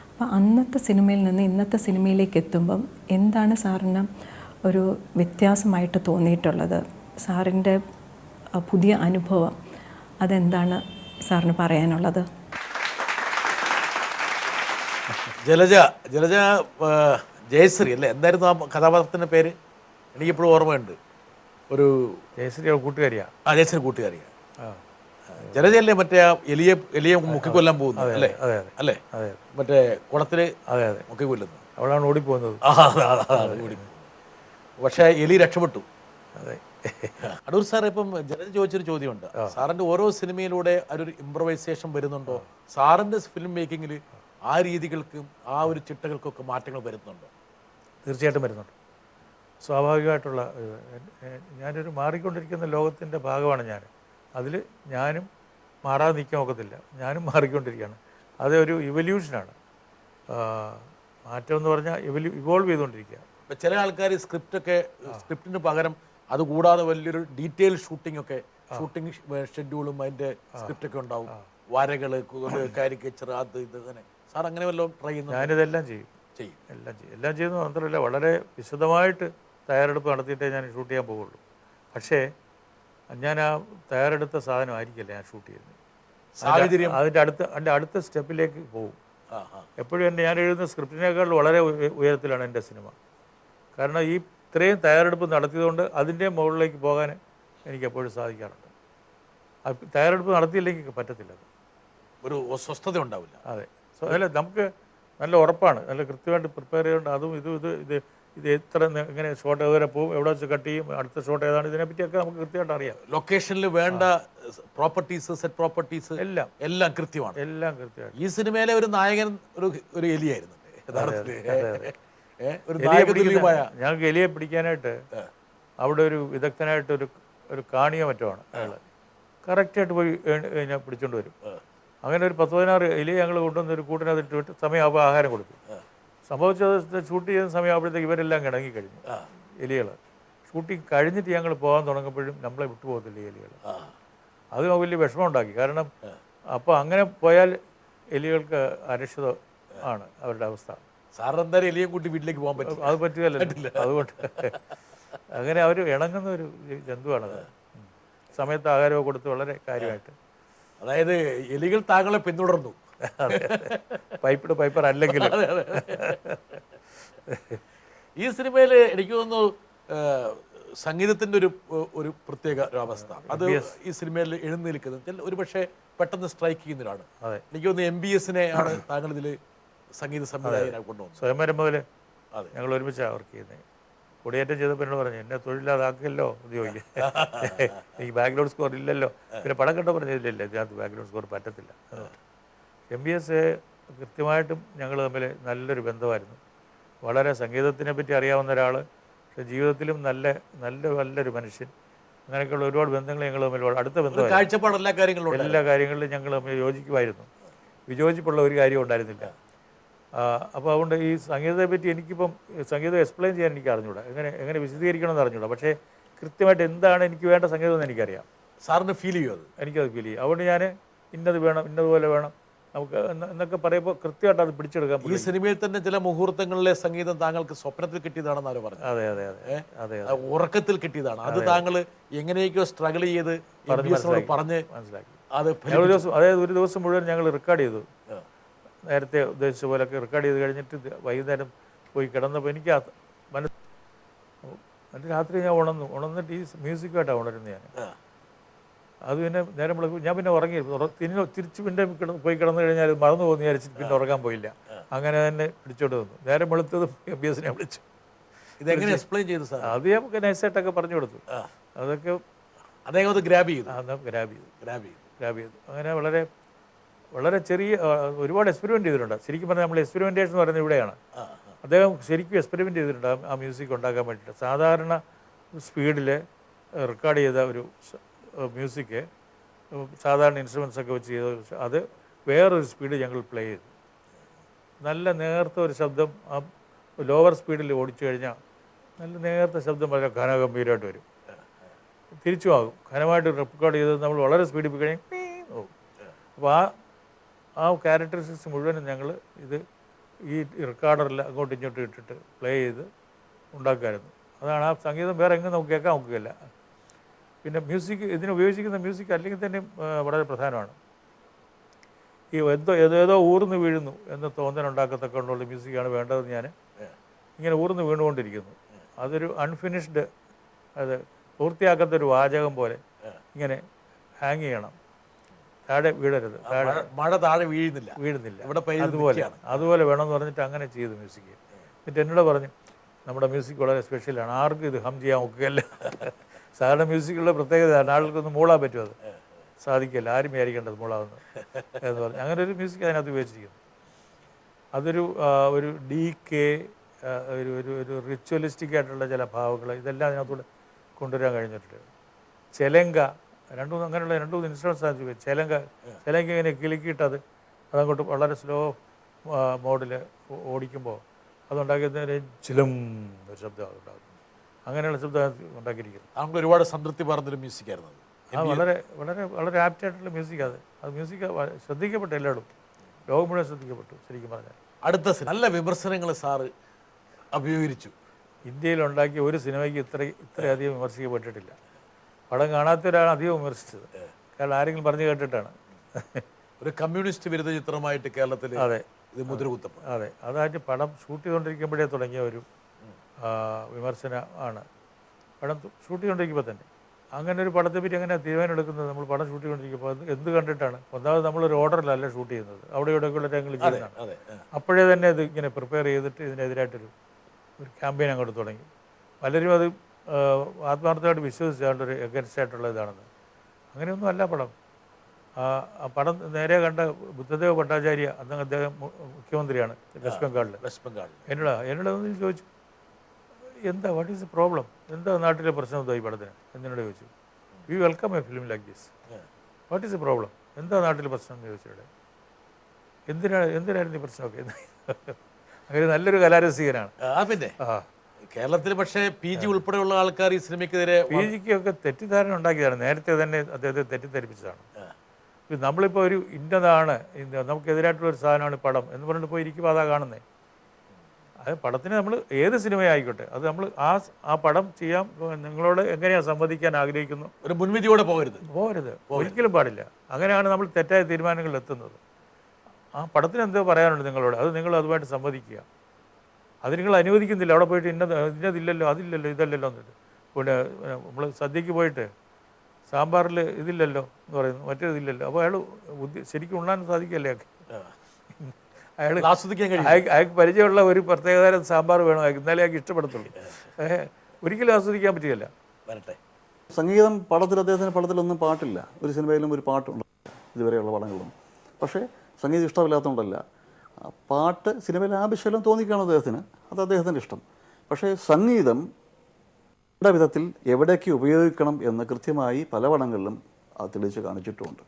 അപ്പോൾ അന്നത്തെ സിനിമയിൽ നിന്ന് ഇന്നത്തെ സിനിമയിലേക്ക് എത്തുമ്പം എന്താണ് സാറിന് ഒരു വ്യത്യാസമായിട്ട് തോന്നിയിട്ടുള്ളത്? സാറിൻ്റെ പുതിയ അനുഭവം അതെന്താണ് സാറിന് പറയാനുള്ളത്? ജലജ ജയശ്രീ അല്ലേ, എന്തായിരുന്നു ആ കഥാപാത്രത്തിൻ്റെ പേര്? എനിക്കിപ്പോഴും ഓർമ്മയുണ്ട്. ഒരു ജയശ്രീ കൂട്ടുകാരിയാണ്. ജയശ്രീ കൂട്ടുകാരിയാണ്. ജലജയല്ലേ മറ്റേ ആ എലിയെ മുക്കിക്കൊല്ലാൻ പോകുന്നത് അല്ലേ? അതെ അതെ അല്ലേ? അതെ മറ്റേ കുളത്തില് അതെ അതെ മുക്കിക്കൊല്ലുന്നു. അവളാണ് ഓടിപ്പോകുന്നത്. പക്ഷേ എലി രക്ഷപ്പെട്ടു. അതെ. അടൂർ സാർ, ഇപ്പം ജലജ ചോദിച്ചൊരു ചോദ്യമുണ്ട്. സാറിന്റെ ഓരോ സിനിമയിലൂടെ ഒരു ഇംപ്രവൈസേഷൻ വരുന്നുണ്ടോ? സാറിന്റെ ഫിലിം മേക്കിങ്ങിൽ ആ രീതികൾക്കും ആ ഒരു ചിട്ടകൾക്കൊക്കെ മാറ്റങ്ങൾ വരുന്നുണ്ടോ? തീർച്ചയായിട്ടും വരുന്നുണ്ട്. സ്വാഭാവികമായിട്ടുള്ള ഞാനൊരു മാറിക്കൊണ്ടിരിക്കുന്ന ലോകത്തിൻ്റെ ഭാഗമാണ് ഞാൻ. അതിൽ ഞാനും മാറാതെ നിൽക്കാൻ ഒക്കത്തില്ല. ഞാനും മാറിക്കൊണ്ടിരിക്കുകയാണ്. അതൊരു ഇവല്യൂഷനാണ്. മാറ്റം എന്ന് പറഞ്ഞാൽ ഇവോൾവ് ചെയ്തുകൊണ്ടിരിക്കുക. ഇപ്പം ചില ആൾക്കാർ സ്ക്രിപ്റ്റിന് പകരം അതുകൂടാതെ വലിയൊരു ഡീറ്റെയിൽ ഷൂട്ടിംഗ് ഷെഡ്യൂളും അതിൻ്റെ സ്ക്രിപ്റ്റൊക്കെ ഉണ്ടാവും. വരകള്, കാരിക്കേച്ചർ, അത് ഇത് അങ്ങനെ. സാർ അങ്ങനെ വല്ലതും ട്രൈ ചെയ്യുന്നു? ഞാനിതെല്ലാം ചെയ്യും. എല്ലാം ചെയ്യുന്നത് മാത്രമല്ല, വളരെ വിശദമായിട്ട് തയ്യാറെടുപ്പ് നടത്തിയിട്ടേ ഞാൻ ഷൂട്ട് ചെയ്യാൻ പോവുള്ളൂ. പക്ഷേ ഞാൻ ആ തയ്യാറെടുത്ത സാധനം ആയിരിക്കില്ല ഞാൻ ഷൂട്ട് ചെയ്യുന്നത്. സാഹചര്യം അതിൻ്റെ അടുത്ത സ്റ്റെപ്പിലേക്ക് പോകും. എപ്പോഴും ഞാൻ എഴുതുന്ന സ്ക്രിപ്റ്റിനേക്കാൾ വളരെ ഉയരത്തിലാണ് എൻ്റെ സിനിമ. കാരണം ഈ ഇത്രയും തയ്യാറെടുപ്പ് നടത്തിയതുകൊണ്ട് അതിൻ്റെ മുകളിലേക്ക് പോകാൻ എനിക്ക് എപ്പോഴും സാധിക്കാറുണ്ട്. തയ്യാറെടുപ്പ് നടത്തിയില്ലെങ്കിൽ പറ്റത്തില്ല. ഒരു സ്വസ്ഥത ഉണ്ടാവില്ല. അതെ. അല്ല, നമുക്ക് നല്ല ഉറപ്പാണ്, നല്ല കൃത്യമായിട്ട് പ്രിപ്പയർ ചെയ്തുകൊണ്ട് അതും ഇത് എത്ര ഇങ്ങനെ ഷോട്ട് ഏതുവരെ പോകും, എവിടെ വെച്ച് കട്ട് ചെയ്യും, അടുത്ത ഷോട്ട് ഏതാണ്, ഇതിനെപ്പറ്റിയൊക്കെ നമുക്ക് കൃത്യമായിട്ട് അറിയാം. ലൊക്കേഷനിൽ വേണ്ട പ്രോപ്പർട്ടീസ്, സെറ്റ് പ്രോപ്പർട്ടീസ് എല്ലാം കൃത്യമാണ്. എല്ലാം കൃത്യമായിട്ട്. ഈ സിനിമയിലെ ഒരു നായകൻ ഒരു എലിയായിരുന്നു. ഞങ്ങൾക്ക് എലിയെ പിടിക്കാനായിട്ട് അവിടെ ഒരു വിദഗ്ധനായിട്ട് ഒരു കാണിയോ മറ്റോ ആണ് അയാൾ. കറക്റ്റായിട്ട് പോയി ഞാൻ പിടിച്ചോണ്ട് വരും. അങ്ങനെ ഒരു 10-16 എലിയെ ഞങ്ങൾ കൊണ്ടുവന്ന് ഒരു കൂട്ടിനകത്ത് ഇട്ട് സമയമാകുമ്പോൾ ആഹാരം കൊടുക്കും. സംഭവിച്ചത് ഷൂട്ട് ചെയ്യുന്ന സമയമാകുമ്പോഴത്തേക്ക് ഇവരെല്ലാം കിടങ്ങി കഴിഞ്ഞു. എലികൾ ഷൂട്ടിങ് കഴിഞ്ഞിട്ട് ഞങ്ങൾ പോകാൻ തുടങ്ങുമ്പോഴും നമ്മളെ വിട്ടുപോകത്തില്ല ഈ എലികൾ. അത് വലിയ വിഷമം ഉണ്ടാക്കി. കാരണം അപ്പോൾ അങ്ങനെ പോയാൽ എലികൾക്ക് അരക്ഷിത ആണ് അവരുടെ അവസ്ഥ. സാറിന് എന്തായാലും എലിയെ കൂട്ടി വീട്ടിലേക്ക് പോകാൻ പറ്റും? അത് പറ്റുകയല്ലോ. അതുകൊണ്ട് അങ്ങനെ അവർ ഇണങ്ങുന്ന ഒരു ജന്തുവാണത്. സമയത്ത് ആഹാരമൊക്കെ കൊടുത്ത് വളരെ കാര്യമായിട്ട്. അതായത് എലികൾ താങ്കളെ പിന്തുടർന്നു. പൈപ്പർ അല്ലെങ്കിൽ. ഈ സിനിമയിൽ എനിക്ക് തോന്നുന്നു സംഗീതത്തിൻ്റെ ഒരു പ്രത്യേക അവസ്ഥ അത് ഈ സിനിമയിൽ എഴുന്നേൽക്കുന്നത് ഒരു പക്ഷേ പെട്ടെന്ന് സ്ട്രൈക്ക് ചെയ്യുന്നതാണ്. എനിക്ക് തോന്നുന്നു MBS ആണ് താങ്കൾ ഇതിൽ സംഗീത സംവിധായകനായി കൊണ്ടുവന്നു. സ്വയംവരം മുതൽ ഞങ്ങൾ ഒരുമിച്ചാണ് വർക്ക് ചെയ്യുന്നത്. കൊടിയേറ്റം ചെയ്തപ്പോൾ എന്നോട് പറഞ്ഞു, എന്നെ തൊഴിലില്ലാതാക്കിയല്ലോ എന്ന് ചോദിക്കും. എനിക്ക് ബാക്ക്ഗ്രൗണ്ട് സ്കോർ ഇല്ലല്ലോ. പിന്നെ പടം കണ്ടോ പറഞ്ഞില്ലല്ലോ, ഇതിനകത്ത് ബാക്ക്ഗ്രൗണ്ട് സ്കോർ പറ്റത്തില്ല. MBS കൃത്യമായിട്ടും ഞങ്ങൾ തമ്മിൽ നല്ലൊരു ബന്ധമായിരുന്നു. വളരെ സംഗീതത്തിനെ പറ്റി അറിയാവുന്ന ഒരാൾ, പക്ഷേ ജീവിതത്തിലും നല്ലൊരു മനുഷ്യൻ. അങ്ങനെയൊക്കെയുള്ള ഒരുപാട് ബന്ധങ്ങൾ ഞങ്ങൾ തമ്മിൽ അടുത്ത ബന്ധമായിരുന്നു. കാഴ്ചപ്പാട് എല്ലാ കാര്യങ്ങളിലും ഞങ്ങൾ തമ്മിൽ യോജിക്കുമായിരുന്നു. വിയോജിപ്പുള്ള ഒരു കാര്യം ഉണ്ടായിരുന്നില്ല. അപ്പോൾ അതുകൊണ്ട് ഈ സംഗീതത്തെ പറ്റി എനിക്കിപ്പം സംഗീതം എക്സ്പ്ലെയിൻ ചെയ്യാൻ എനിക്ക് അറിഞ്ഞൂടാ, എങ്ങനെ വിശദീകരിക്കണമെന്ന് അറിഞ്ഞൂടാ. പക്ഷേ കൃത്യമായിട്ട് എന്താണ് എനിക്ക് വേണ്ട സംഗീതം എന്ന് എനിക്കറിയാം. സാറിന് ഫീൽ ചെയ്യും അത്? എനിക്കത് ഫീൽ ചെയ്യും. അതുകൊണ്ട് ഞാൻ ഇന്നത് വേണം, ഇന്നതുപോലെ വേണം നമുക്ക് എന്നൊക്കെ പറയുമ്പോൾ കൃത്യമായിട്ട് അത് പിടിച്ചെടുക്കാൻ. ഈ സിനിമയിൽ തന്നെ ചില മുഹൂർത്തങ്ങളിലെ സംഗീതം താങ്കൾക്ക് സ്വപ്നത്തിൽ കിട്ടിയതാണെന്നാണ് പറഞ്ഞത്. അതെ, ഉറക്കത്തിൽ കിട്ടിയതാണ്. അത് താങ്കൾ എങ്ങനെയൊക്കെയോ സ്ട്രഗിൾ ചെയ്ത് പറഞ്ഞ് മനസ്സിലാക്കി. അത് ഒരു ദിവസം മുഴുവൻ ഞങ്ങൾ റെക്കോർഡ് ചെയ്തു. നേരത്തെ ഉദ്ദേശിച്ച പോലെയൊക്കെ റെക്കോർഡ് ചെയ്ത് കഴിഞ്ഞിട്ട് വൈകുന്നേരം പോയി കിടന്നപ്പോൾ എനിക്ക് എന്നിട്ട് രാത്രി ഞാൻ ഉണർന്നിട്ട് ഈ മ്യൂസിക്കായിട്ടാണ് ഉണരുന്നത് ഞാൻ. അത് പിന്നെ നേരം വിളിക്കും. ഞാൻ പിന്നെ ഉറങ്ങി തിരിച്ച് പിന്നെ പോയി കിടന്നു കഴിഞ്ഞാൽ മറന്നു പോകുന്ന വിചാരിച്ചിട്ട് പിന്നെ ഉറങ്ങാൻ പോയില്ല. അങ്ങനെ തന്നെ പിടിച്ചോണ്ട് വന്നു. നേരം വെളുത്തതും MBS വിളിച്ചു. ഇതെങ്ങനെ എക്സ്പ്ലെയിൻ ചെയ്തു സാർ? അത് നമുക്ക് നൈസായിട്ടൊക്കെ പറഞ്ഞു കൊടുത്തു. അതൊക്കെ അദ്ദേഹം അത് ഗ്രാബ് ചെയ്തു. അങ്ങനെ വളരെ ചെറിയ ഒരുപാട് എക്സ്പെരിമെൻറ്റ് ചെയ്തിട്ടുണ്ട്. ശരിക്കും പറഞ്ഞാൽ നമ്മൾ എക്സ്പെരിമെൻറ്റേഷൻ എന്ന് പറയുന്നത് ഇവിടെയാണ്. അദ്ദേഹം ശരിക്കും എക്സ്പെരിമെൻറ്റ് ചെയ്തിട്ടുണ്ട് ആ മ്യൂസിക് ഉണ്ടാക്കാൻ വേണ്ടിയിട്ട്. സാധാരണ സ്പീഡിൽ റെക്കോർഡ് ചെയ്ത ഒരു മ്യൂസിക് സാധാരണ ഇൻസ്ട്രുമെൻസൊക്കെ വെച്ച് ചെയ്ത അത് വേറൊരു സ്പീഡ് ഞങ്ങൾ പ്ലേ ചെയ്തു. നല്ല നേർത്ത ഒരു ശബ്ദം ആ ലോവർ സ്പീഡിൽ ഓടിച്ചു കഴിഞ്ഞാൽ നല്ല നേർത്ത ശബ്ദം വളരെ ഘനഗംഭീരമായിട്ട് വരും. തിരിച്ചും ആകും. ഘനമായിട്ട് റെക്കോർഡ് ചെയ്തത് നമ്മൾ വളരെ സ്പീഡിൽ പോയി കഴിഞ്ഞാൽ പോകും. അപ്പോൾ ആ ക്യാരക്ടറിസ്റ്റിക്സ് മുഴുവനും ഞങ്ങൾ ഇത് ഈ റെക്കോർഡറിൽ അങ്ങോട്ടും ഇങ്ങോട്ടും ഇട്ടിട്ട് പ്ലേ ചെയ്ത് ഉണ്ടാക്കുമായിരുന്നു. അതാണ് ആ സംഗീതം വേറെ എങ്ങും നമുക്ക് കേൾക്കാൻ നോക്കുകയില്ല. പിന്നെ മ്യൂസിക്, ഇതിന് ഉപയോഗിച്ചിരിക്കുന്ന മ്യൂസിക് അല്ലെങ്കിൽ തന്നെ വളരെ പ്രധാനമാണ്. ഈ ഏതേതോ ഊർന്ന് വീഴുന്നു എന്ന് തോന്നലുണ്ടാക്കത്തക്കൊണ്ടുള്ള മ്യൂസിക്കാണ് വേണ്ടതെന്ന് ഞാൻ ഇങ്ങനെ ഊർന്ന് വീണുകൊണ്ടിരിക്കുന്നു. അതൊരു അൺഫിനിഷ്ഡ്, അത് പൂർത്തിയാക്കാത്തൊരു വാചകം പോലെ ഇങ്ങനെ ഹാങ് ചെയ്യണം. താഴെ വീഴരുത്, താഴെ മഴ താഴെ വീഴുന്നില്ല, വീഴുന്നില്ല, ഇവിടെ പെയ്ത് അതുപോലെ വേണമെന്ന് പറഞ്ഞിട്ട് അങ്ങനെ ചെയ്തു മ്യൂസിക്. എന്നിട്ട് എന്നോട് പറഞ്ഞു നമ്മുടെ മ്യൂസിക് വളരെ സ്പെഷ്യലാണ്, ആർക്കും ഇത് ഹം ചെയ്യാൻ ഒക്കുകയല്ല. സാധാരണ മ്യൂസിക്കുള്ള പ്രത്യേകതയാണ്, ആളുകൾക്കൊന്ന് മൂളാൻ പറ്റും, അത് സാധിക്കില്ല, ആരും വിചാരിക്കേണ്ടത് മൂളാവുന്നത് എന്ന് പറഞ്ഞു. അങ്ങനെ ഒരു മ്യൂസിക് അതിനകത്ത് ഉപയോഗിച്ചിരിക്കുന്നു. അതൊരു ഒരു DK, ഒരു ഒരു ഒരു റിച്വലിസ്റ്റിക് ആയിട്ടുള്ള ചില ഭാവങ്ങൾ ഇതെല്ലാം അതിനകത്തൂടെ കൊണ്ടുവരാൻ കഴിഞ്ഞിട്ടുണ്ട്. ചെലങ്ക, അങ്ങനെയുള്ള 2-3 ഇൻസ്ട്രുമെൻറ്റ്സ് ആണ്. ചെലങ്ക ഇങ്ങനെ കിലുക്കിയിട്ടത് അതങ്ങോട്ട് വളരെ സ്ലോ മോഡിൽ ഓടിക്കുമ്പോൾ അതുണ്ടാക്കിയതിന് ചിലം ഒരു ശബ്ദം ഉണ്ടാകുന്നു. അങ്ങനെയുള്ള ശബ്ദം ഉണ്ടാക്കിയിരിക്കുന്നത്. നമുക്ക് ഒരുപാട് സംതൃപ്തി പറഞ്ഞൊരു മ്യൂസിക്കായിരുന്നു അത്. വളരെ വളരെ വളരെ ആപ്റ്റായിട്ടുള്ള മ്യൂസിക്. അത് മ്യൂസിക് ശ്രദ്ധിക്കപ്പെട്ടു, എല്ലായിടും ലോകം മുഴുവൻ ശ്രദ്ധിക്കപ്പെട്ടു ശരിക്കും പറഞ്ഞാൽ. അടുത്ത നല്ല വിമർശനങ്ങൾ സാറ് അഭിമുഖീകരിച്ചു. ഇന്ത്യയിൽ ഉണ്ടാക്കിയ ഒരു സിനിമയ്ക്ക് ഇത്രയധികം വിമർശിക്കപ്പെട്ടിട്ടില്ല. പടം കാണാത്തവരാണ് അധികം വിമർശിച്ചത്, കാരണം ആരെങ്കിലും പറഞ്ഞു കേട്ടിട്ടാണ്. ഒരു കമ്മ്യൂണിസ്റ്റ് വിരുദ്ധ ചിത്രമായിട്ട് കേരളത്തിൽ അതെ ഇത് മുദ്രകുത്തപ്പെട്ടു. അതെ, അതായത് പടം ഷൂട്ട് ചെയ്തുകൊണ്ടിരിക്കുമ്പോഴേ തുടങ്ങിയ ഒരു വിമർശനം ആണ്. പടം ഷൂട്ട് ചെയ്തുകൊണ്ടിരിക്കുമ്പോൾ തന്നെ അങ്ങനെ ഒരു പടത്തെ പറ്റി അങ്ങനെ തീരുമാനം എടുക്കുന്നത്. നമ്മൾ പടം ഷൂട്ട് ചെയ്തുകൊണ്ടിരിക്കുമ്പോൾ എന്ത് കണ്ടിട്ടാണ്? ഒന്നാമത് നമ്മളൊരു ഓർഡറിലല്ല ഷൂട്ട് ചെയ്യുന്നത്, അവിടെ ഇവിടെയൊക്കെയുള്ള രംഗങ്ങൾ ചെയ്യുന്നതാണ്. അപ്പോഴേ തന്നെ ഇത് ഇങ്ങനെ പ്രിപ്പയർ ചെയ്തിട്ട് ഇതിനെതിരായിട്ടൊരു ക്യാമ്പയിൻ അങ്ങോട്ട് തുടങ്ങി. പലരും അത് ആത്മാർത്ഥമായിട്ട് വിശ്വസിച്ചാണ്ട് ഒരു എഗൻസ്റ്റ് ആയിട്ടുള്ള ഇതാണെന്ന്. അങ്ങനെയൊന്നും അല്ല പടം. ആ പടം നേരെ കണ്ട ബുദ്ധദേവ് ഭട്ടാചാര്യ, അന്ന് അദ്ദേഹം മുഖ്യമന്ത്രിയാണ് വെസ്റ്റ് ബംഗാളിൽ. എന്നോട് ഒന്ന് ചോദിച്ചു, എന്താ വാട്ട് ഈസ് ദ പ്രോബ്ലം, എന്താ നാട്ടിലെ പ്രശ്നം എന്താ ഈ പടത്തിന് എന്നോട് ചോദിച്ചു. V welcome A film like this, what is the problem, എന്താ നാട്ടിലെ പ്രശ്നം എന്ന് ചോദിച്ചിവിടെ. എന്തിനായിരുന്നു ഈ പ്രശ്നമൊക്കെ? അങ്ങനെ നല്ലൊരു കലാരസികനാണ്. പിന്നെ കേരളത്തിൽ പക്ഷേ PG ഉൾപ്പെടെയുള്ള ആൾക്കാർ ഈ സിനിമയ്ക്കെതിരെ PGക്കൊക്കെ തെറ്റിദ്ധാരണ ഉണ്ടാക്കിയതാണ്, നേരത്തെ തന്നെ അദ്ദേഹത്തെ തെറ്റിദ്ധരിപ്പിച്ചതാണ്. നമ്മളിപ്പോൾ ഒരു ഇന്നതാണ് നമുക്കെതിരായിട്ടുള്ളൊരു സാധനമാണ് പടം എന്ന് പറഞ്ഞിട്ട് പോയി ഇരിക്കുമ്പോൾ അതാ കാണുന്നത്. അത് പടത്തിന് നമ്മൾ ഏത് സിനിമയായിക്കോട്ടെ അത് നമ്മൾ ആ പടം ചെയ്യാം, നിങ്ങളോട് എങ്ങനെയാണ് സംവദിക്കാൻ ആഗ്രഹിക്കുന്നു, ഒരു മുൻവിധിയോടെ പോകരുത്, ഒരിക്കലും പാടില്ല. അങ്ങനെയാണ് നമ്മൾ തെറ്റായ തീരുമാനങ്ങളിൽ എത്തുന്നത്. ആ പടത്തിന് എന്തോ പറയാനുണ്ട് നിങ്ങളോട്, അത് നിങ്ങൾ അതുമായിട്ട് സംവദിക്കുക. അത് നിങ്ങൾ അനുവദിക്കുന്നില്ല, അവിടെ പോയിട്ട് ഇന്നതില്ലല്ലോ അതില്ലല്ലോ ഇതല്ലല്ലോ എന്നിട്ട്. പിന്നെ നമ്മൾ സദ്യക്ക് പോയിട്ട് സാമ്പാറിൽ ഇതില്ലല്ലോ എന്ന് പറയുന്നു, മറ്റേതില്ലല്ലോ. അപ്പോൾ അയാൾ ശരിക്കും ഉണ്ണാൻ സാധിക്കല്ലേ? അയാൾ ആസ്വദിക്കാൻ കഴിയും. അയാൾക്ക് പരിചയമുള്ള ഒരു പ്രത്യേകതരം സാമ്പാർ വേണം അയാൾക്ക്, എന്നാലേ അയാൾക്ക് ഇഷ്ടപ്പെടത്തുള്ളൂ. ഒരിക്കലും ആസ്വദിക്കാൻ പറ്റുകയില്ല. വരട്ടെ. സംഗീതം അദ്ദേഹത്തിന് പടത്തിലൊന്നും പാട്ടില്ല, ഒരു സിനിമയിലും ഒരു പാട്ടുണ്ട് ഇതുവരെയുള്ള പടങ്ങളിലും. പക്ഷേ സംഗീതം ഇഷ്ടമില്ലാത്തതുകൊണ്ടല്ല, പാട്ട് സിനിമയിൽ ആവശ്യമെല്ലാം തോന്നിക്കാണ് അദ്ദേഹത്തിന്, അത് അദ്ദേഹത്തിൻ്റെ ഇഷ്ടം. പക്ഷേ സംഗീതം വിധത്തിൽ എവിടേക്ക് ഉപയോഗിക്കണം എന്ന് കൃത്യമായി പല പടങ്ങളിലും തെളിയിച്ച് കാണിച്ചിട്ടുമുണ്ട്.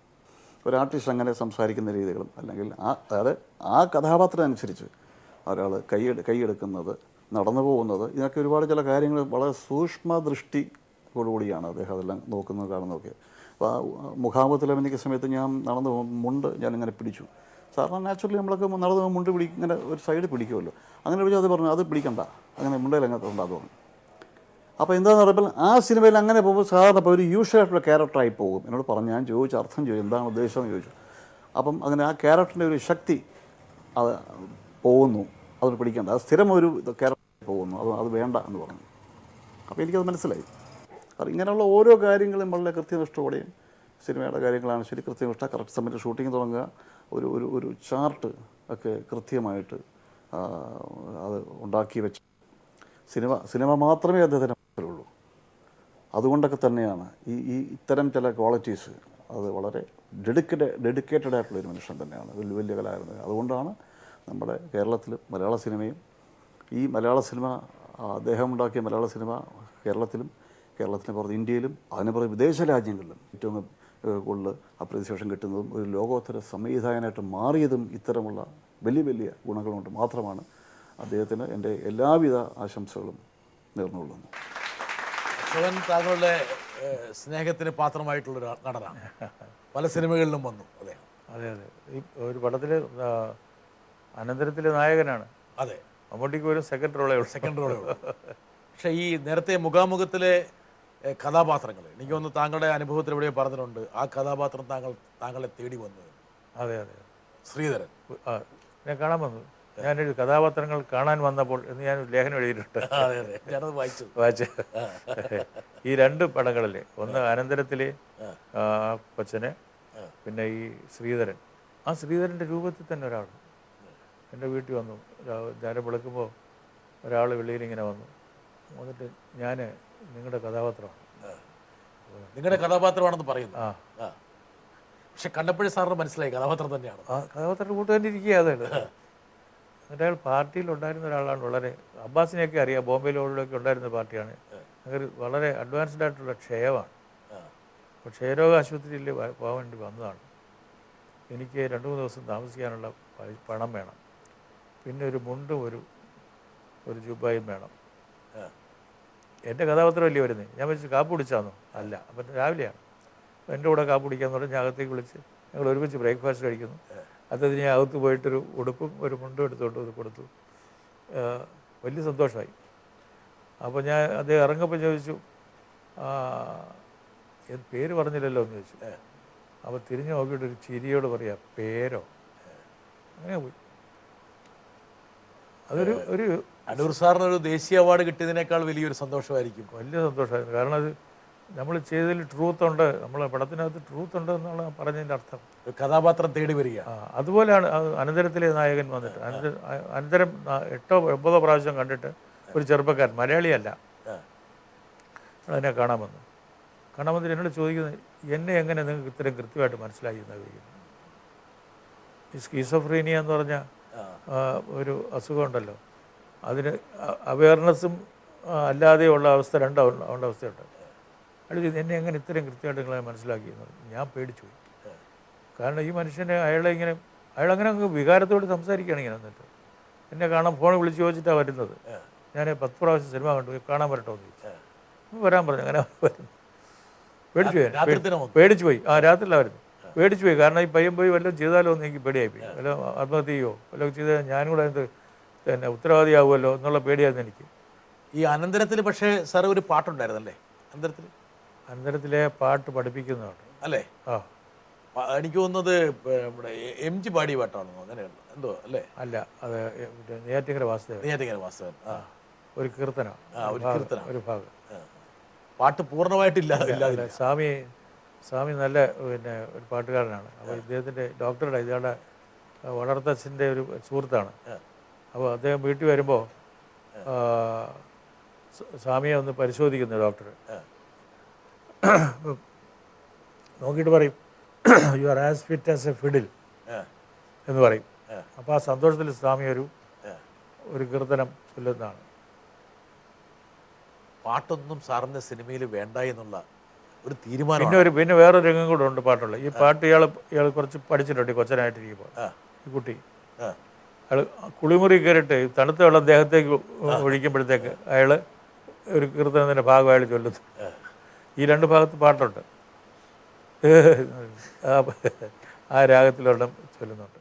ഒരു ആർട്ടിസ്റ്റ് അങ്ങനെ സംസാരിക്കുന്ന രീതികളും അല്ലെങ്കിൽ അതായത് ആ കഥാപാത്രം അനുസരിച്ച് ഒരാൾ കൈയെടുക്കുന്നത്, നടന്നു പോകുന്നത്, ഇതിനൊക്കെ ഒരുപാട് ചില കാര്യങ്ങൾ വളരെ സൂക്ഷ്മ ദൃഷ്ടിയോടുകൂടിയാണ് അദ്ദേഹം അതെല്ലാം നോക്കുന്നത് കാണുന്നതൊക്കെ. അപ്പോൾ മുഖാമുഖത്തിൽ അഭിനയിക്കുന്ന സമയത്ത് ഞാൻ നടന്നു മുണ്ട് ഞാനിങ്ങനെ പിടിച്ചു. സാധാരണ നാച്ചുറലി നമ്മളൊക്കെ നടന്നു മുണ്ട് ഇങ്ങനെ ഒരു സൈഡ് പിടിക്കുമല്ലോ, അങ്ങനെ പിടിച്ചാൽ അത് പറഞ്ഞു അത് പിടിക്കണ്ട, അങ്ങനെ മുണ്ടയിൽ അങ്ങനെ ഉണ്ടാകുന്നു. അപ്പോൾ എന്താണെന്ന് പറയുമ്പോൾ ആ സിനിമയിൽ അങ്ങനെ പോകുമ്പോൾ സാധാരണ ഇപ്പോൾ ഒരു യൂഷ്വലായിട്ടുള്ള ക്യാരക്ടറായി പോകും. എന്നോട് പറഞ്ഞു, ഞാൻ ചോദിച്ചു അർത്ഥം ചോദിച്ചു എന്താണ് ഉദ്ദേശം എന്ന് ചോദിച്ചു. അപ്പം അങ്ങനെ ആ ക്യാരക്ടറിൻ്റെ ഒരു ശക്തി അത് പോകുന്നു, അത് പിടിക്കേണ്ട, അത് സ്ഥിരം ഒരു ക്യാരക്ടർ പോകുന്നു, അത് വേണ്ട എന്ന് പറഞ്ഞു. അപ്പോൾ എനിക്കത് മനസ്സിലായി. കാരണം ഇങ്ങനെയുള്ള ഓരോ കാര്യങ്ങളും വളരെ കൃത്യനിഷ്ഠയോടെയും സിനിമയുടെ കാര്യങ്ങളാണ് ശരി കൃത്യനിഷ്ഠ, കറക്റ്റ് സമയത്ത് ഷൂട്ടിംഗ് തുടങ്ങുക, ഒരു ചാർട്ട് ഒക്കെ കൃത്യമായിട്ട് അത് ഉണ്ടാക്കി വെച്ച് സിനിമ മാത്രമേ അദ്ദേഹത്തിന് ഉള്ളൂ. അതുകൊണ്ടൊക്കെ തന്നെയാണ് ഈ ഇത്തരം ചില ക്വാളിറ്റീസ് അത് വളരെ ഡെഡിക്കേറ്റഡ് ആയിട്ടുള്ളൊരു മനുഷ്യൻ തന്നെയാണ്, വലിയ കലാകാരൻ. അതുകൊണ്ടാണ് നമ്മുടെ കേരളത്തിലും മലയാള സിനിമയും ഈ മലയാള സിനിമ അദ്ദേഹം ഉണ്ടാക്കിയ മലയാള സിനിമ കേരളത്തിന് പുറത്ത് ഇന്ത്യയിലും അതിന് പുറത്ത് വിദേശ രാജ്യങ്ങളിലും ഏറ്റവും കൂടുതൽ അപ്രീസിയേഷൻ കിട്ടുന്നതും ഒരു ലോകോത്തര സംവിധായകനായിട്ട് മാറിയതും ഇത്തരമുള്ള വലിയ ഗുണങ്ങൾ കൊണ്ട് മാത്രമാണ്. അദ്ദേഹത്തിന് എൻ്റെ എല്ലാവിധ ആശംസകളും നേർന്നുകൊള്ളുന്നു. അശോകൻ താങ്കളുടെ സ്നേഹത്തിന് പാത്രമായിട്ടുള്ളൊരു നടനാണ്, പല സിനിമകളിലും വന്നു. അതെ അതെ ഈ ഒരു പടത്തിൽ അനന്തരത്തിലെ നായകനാണ്. അതെ, മമ്മൂട്ടിക്ക് ഒരു സെക്കൻഡ് റോളേ ഉള്ളൂ. പക്ഷേ ഈ നേരത്തെ മുഖാമുഖത്തിലെ കഥാപാത്രങ്ങൾ എനിക്ക് തോന്നുന്നു താങ്കളുടെ അനുഭവത്തിൽ എവിടെയോ പറഞ്ഞിട്ടുണ്ട്, ആ കഥാപാത്രം താങ്കളെ തേടി വന്നു. അതെ ശ്രീധരൻ ഞാൻ കാണാൻ വന്നു. ഞാനൊരു കഥാപാത്രങ്ങൾ കാണാൻ വന്നപ്പോൾ എന്ന് ഞാനൊരു ലേഖനം എഴുതിയിട്ടുണ്ട്. ഞാനത് വായിച്ചു. ഈ 2 പടങ്ങളിലെ, ഒന്ന് അനന്തരത്തിലെ കൊച്ചനെ, പിന്നെ ഈ ശ്രീധരൻ, ആ ശ്രീധരൻ്റെ രൂപത്തിൽ തന്നെ ഒരാൾ എൻ്റെ വീട്ടിൽ വന്നു. നേരം വിളിക്കുമ്പോൾ ഒരാൾ വെളിയിൽ ഇങ്ങനെ വന്നു. വന്നിട്ട് ഞാൻ നിങ്ങളുടെ കഥാപാത്രമാണ്. നിങ്ങളുടെ കഥാപാത്രമാണെന്ന് പറയുന്നു. ആ പക്ഷെ കണ്ടപ്പോഴേ സാറിന് മനസ്സിലായി കഥാപാത്രം തന്നെയാണ്. ആ കഥാപാത്രം കൂട്ട് തന്നെ ഇരിക്കുക. അതാണ് എന്നിട്ട് അയാൾ പാർട്ടിയിലുണ്ടായിരുന്ന ഒരാളാണ്. വളരെ അബ്ബാസിനെയൊക്കെ അറിയാം, ബോംബെയിലൊക്കെ ഉണ്ടായിരുന്ന പാർട്ടിയാണ്. അങ്ങനെ വളരെ അഡ്വാൻസ്ഡ് ആയിട്ടുള്ള ക്ഷയമാണ്. അപ്പോൾ ക്ഷയരോഗ ആശുപത്രിയിൽ പോകാൻ വേണ്ടി വന്നതാണ്. എനിക്ക് 2-3 ദിവസം താമസിക്കാനുള്ള പണം വേണം, പിന്നെ ഒരു മുണ്ടും ഒരു ജുബായും വേണം. എൻ്റെ കഥാപാത്രമല്ലേ വരുന്നത്. ഞാൻ വെച്ച് കാപ്പ് കുടിച്ചാന്നോ? അല്ല. അപ്പം രാവിലെയാണ്. അപ്പോൾ എൻ്റെ കൂടെ കാപ്പ് കുടിക്കാന്ന് പറഞ്ഞ് ഞാൻ അകത്തേക്ക് വിളിച്ച് ഞങ്ങൾ ഒരുമിച്ച് ബ്രേക്ക്ഫാസ്റ്റ് കഴിക്കുന്നു. അദ്ദേഹത്തിന് ഞാൻ അകത്ത് പോയിട്ടൊരു ഉടുപ്പും ഒരു മുണ്ടും എടുത്തുകൊണ്ട് കൊടുത്തു. വലിയ സന്തോഷമായി. അപ്പോൾ ഞാൻ അദ്ദേഹം ഇറങ്ങപ്പോൾ ചോദിച്ചു, പേര് പറഞ്ഞില്ലല്ലോ എന്ന് ചോദിച്ചു. അപ്പോൾ തിരിഞ്ഞു നോക്കിയിട്ട് ഒരു ചിരിയോട് പറയാ, പേരോ? അങ്ങനെ പോയി. അതൊരു അടൂർ സാറിന് ഒരു ദേശീയ അവാർഡ് കിട്ടിയതിനേക്കാൾ വലിയൊരു സന്തോഷമായിരിക്കും. വലിയ സന്തോഷമായിരുന്നു. കാരണം അത് നമ്മൾ ചെയ്തതിൽ ട്രൂത്ത് ഉണ്ട്, നമ്മളെ പടത്തിനകത്ത് ട്രൂത്ത് ഉണ്ട് എന്നുള്ള പറഞ്ഞതിൻ്റെ അർത്ഥം. കഥാപാത്രം തേടി വരിക. അതുപോലെയാണ് അനന്തരത്തിലെ നായകൻ വന്നിട്ട് അനന്തരം 8-9 പ്രാവശ്യം കണ്ടിട്ട് ഒരു ചെറുപ്പക്കാരൻ, മലയാളിയല്ല, അതിനെ കാണാൻ വന്നിട്ട് എന്നോട് ചോദിക്കുന്നത്, എന്നെ എങ്ങനെ നിങ്ങൾക്ക് ഇത്രയും കൃത്യമായിട്ട് മനസ്സിലായി എന്നാണ് ചോദിക്കുന്നത്. ഈ സ്കീസോഫ്രീനിയ എന്ന് പറഞ്ഞ ഒരു അസുഖം ഉണ്ടല്ലോ, അതിന് അവയർനെസ്സും അല്ലാതെയുള്ള അവസ്ഥ, രണ്ട് അവസ്ഥയുണ്ട്. അയാൾ ചോദിച്ചു, എന്നെ എങ്ങനെ ഇത്രയും കൃത്യമായിട്ട് നിങ്ങളെ മനസ്സിലാക്കിയെന്ന് പറഞ്ഞു. ഞാൻ പേടിച്ചു പോയി. കാരണം ഈ മനുഷ്യനെ അയാളങ്ങനെ അങ്ങ് വികാരത്തോട് സംസാരിക്കുകയാണ് ഇങ്ങനെ. എന്നിട്ട് എന്നെ കാണാൻ ഫോണിൽ വിളിച്ച് ചോദിച്ചിട്ടാണ് വരുന്നത്. ഞാൻ 10 പ്രാവശ്യം സിനിമ കണ്ടു, കാണാൻ വരട്ടോ എന്ന് ചോദിച്ചു. വരാൻ പറഞ്ഞു. അങ്ങനെ വരുന്നു. പേടിച്ചു പോയി. രാത്രിയിലാണ് വരുന്നത്. പേടിച്ചു പോയി. കാരണം ഈ പയ്യൻ പോയി വല്ലതും ചെയ്താലോ എന്ന് എനിക്ക് പേടിയായിപ്പോയി. വല്ലതും ആത്മഹത്യ ചെയ്യോ വല്ലതും ചെയ്താൽ ഞാനും കൂടെ പിന്നെ ഉത്തരവാദിയാവുമല്ലോ എന്നുള്ള പേടിയായിരുന്നു എനിക്ക്. ഈ അനന്തരത്തിൽ പക്ഷേ സാർ ഒരു പാട്ടുണ്ടായിരുന്നല്ലേ അനന്തരത്തിലെ പാട്ട് പഠിപ്പിക്കുന്നതാണ് അല്ലേ? എനിക്ക് തോന്നുന്നത് നമ്മുടെ MG പാടിയ പാട്ടാണെന്നോ, അങ്ങനെയുള്ള എന്തോ അല്ലേ? അല്ല, അത് നെയ്യാറ്റിൻകര വാസുദേവൻ ഒരു കീർത്തനം, ഒരു ഭാഗം. പാട്ട് പൂർണ്ണമായിട്ടില്ല. സ്വാമി നല്ല പിന്നെ ഒരു പാട്ടുകാരനാണ്. അപ്പോൾ ഇദ്ദേഹത്തിൻ്റെ ഡോക്ടറുടെ ഇയാളുടെ വളർത്തച്ഛൻ്റെ ഒരു സുഹൃത്താണ്. അപ്പോൾ അദ്ദേഹം വീട്ടിൽ വരുമ്പോൾ സ്വാമിയെ ഒന്ന് പരിശോധിക്കുന്നു ഡോക്ടർ. നോക്കിയിട്ട് പറയും, you are as fit as A fiddle എന്ന് പറയും. അപ്പോൾ ആ സന്തോഷത്തിൽ സ്വാമി ഒരു കീർത്തനം ചൊല്ലുന്നതാണ്. പാട്ടൊന്നും സാറിൻ്റെ സിനിമയിൽ വേണ്ട എന്നുള്ള ഒരു തീരുമാനം. പിന്നെ വേറൊരു രംഗം കൂടെ ഉണ്ട് പാട്ടുള്ള. ഈ പാട്ട് ഇയാൾ കുറച്ച് പഠിച്ചിട്ടുണ്ട് കൊച്ചനായിട്ടിരിക്കുമ്പോൾ. ഈ കുട്ടി അയാൾ കുളിമുറി കയറിയിട്ട് തണുത്ത വെള്ളം ദേഹത്തേക്ക് ഒഴിക്കുമ്പോഴത്തേക്ക് അയാൾ ഒരു കീർത്തനത്തിൻ്റെ ഭാഗം അയാൾ ചൊല്ലുന്നു. ഈ 2 ഭാഗത്ത് പാട്ടുണ്ട്. ആ രാഗത്തിലൊരെണ്ണം ചൊല്ലുന്നുണ്ട്.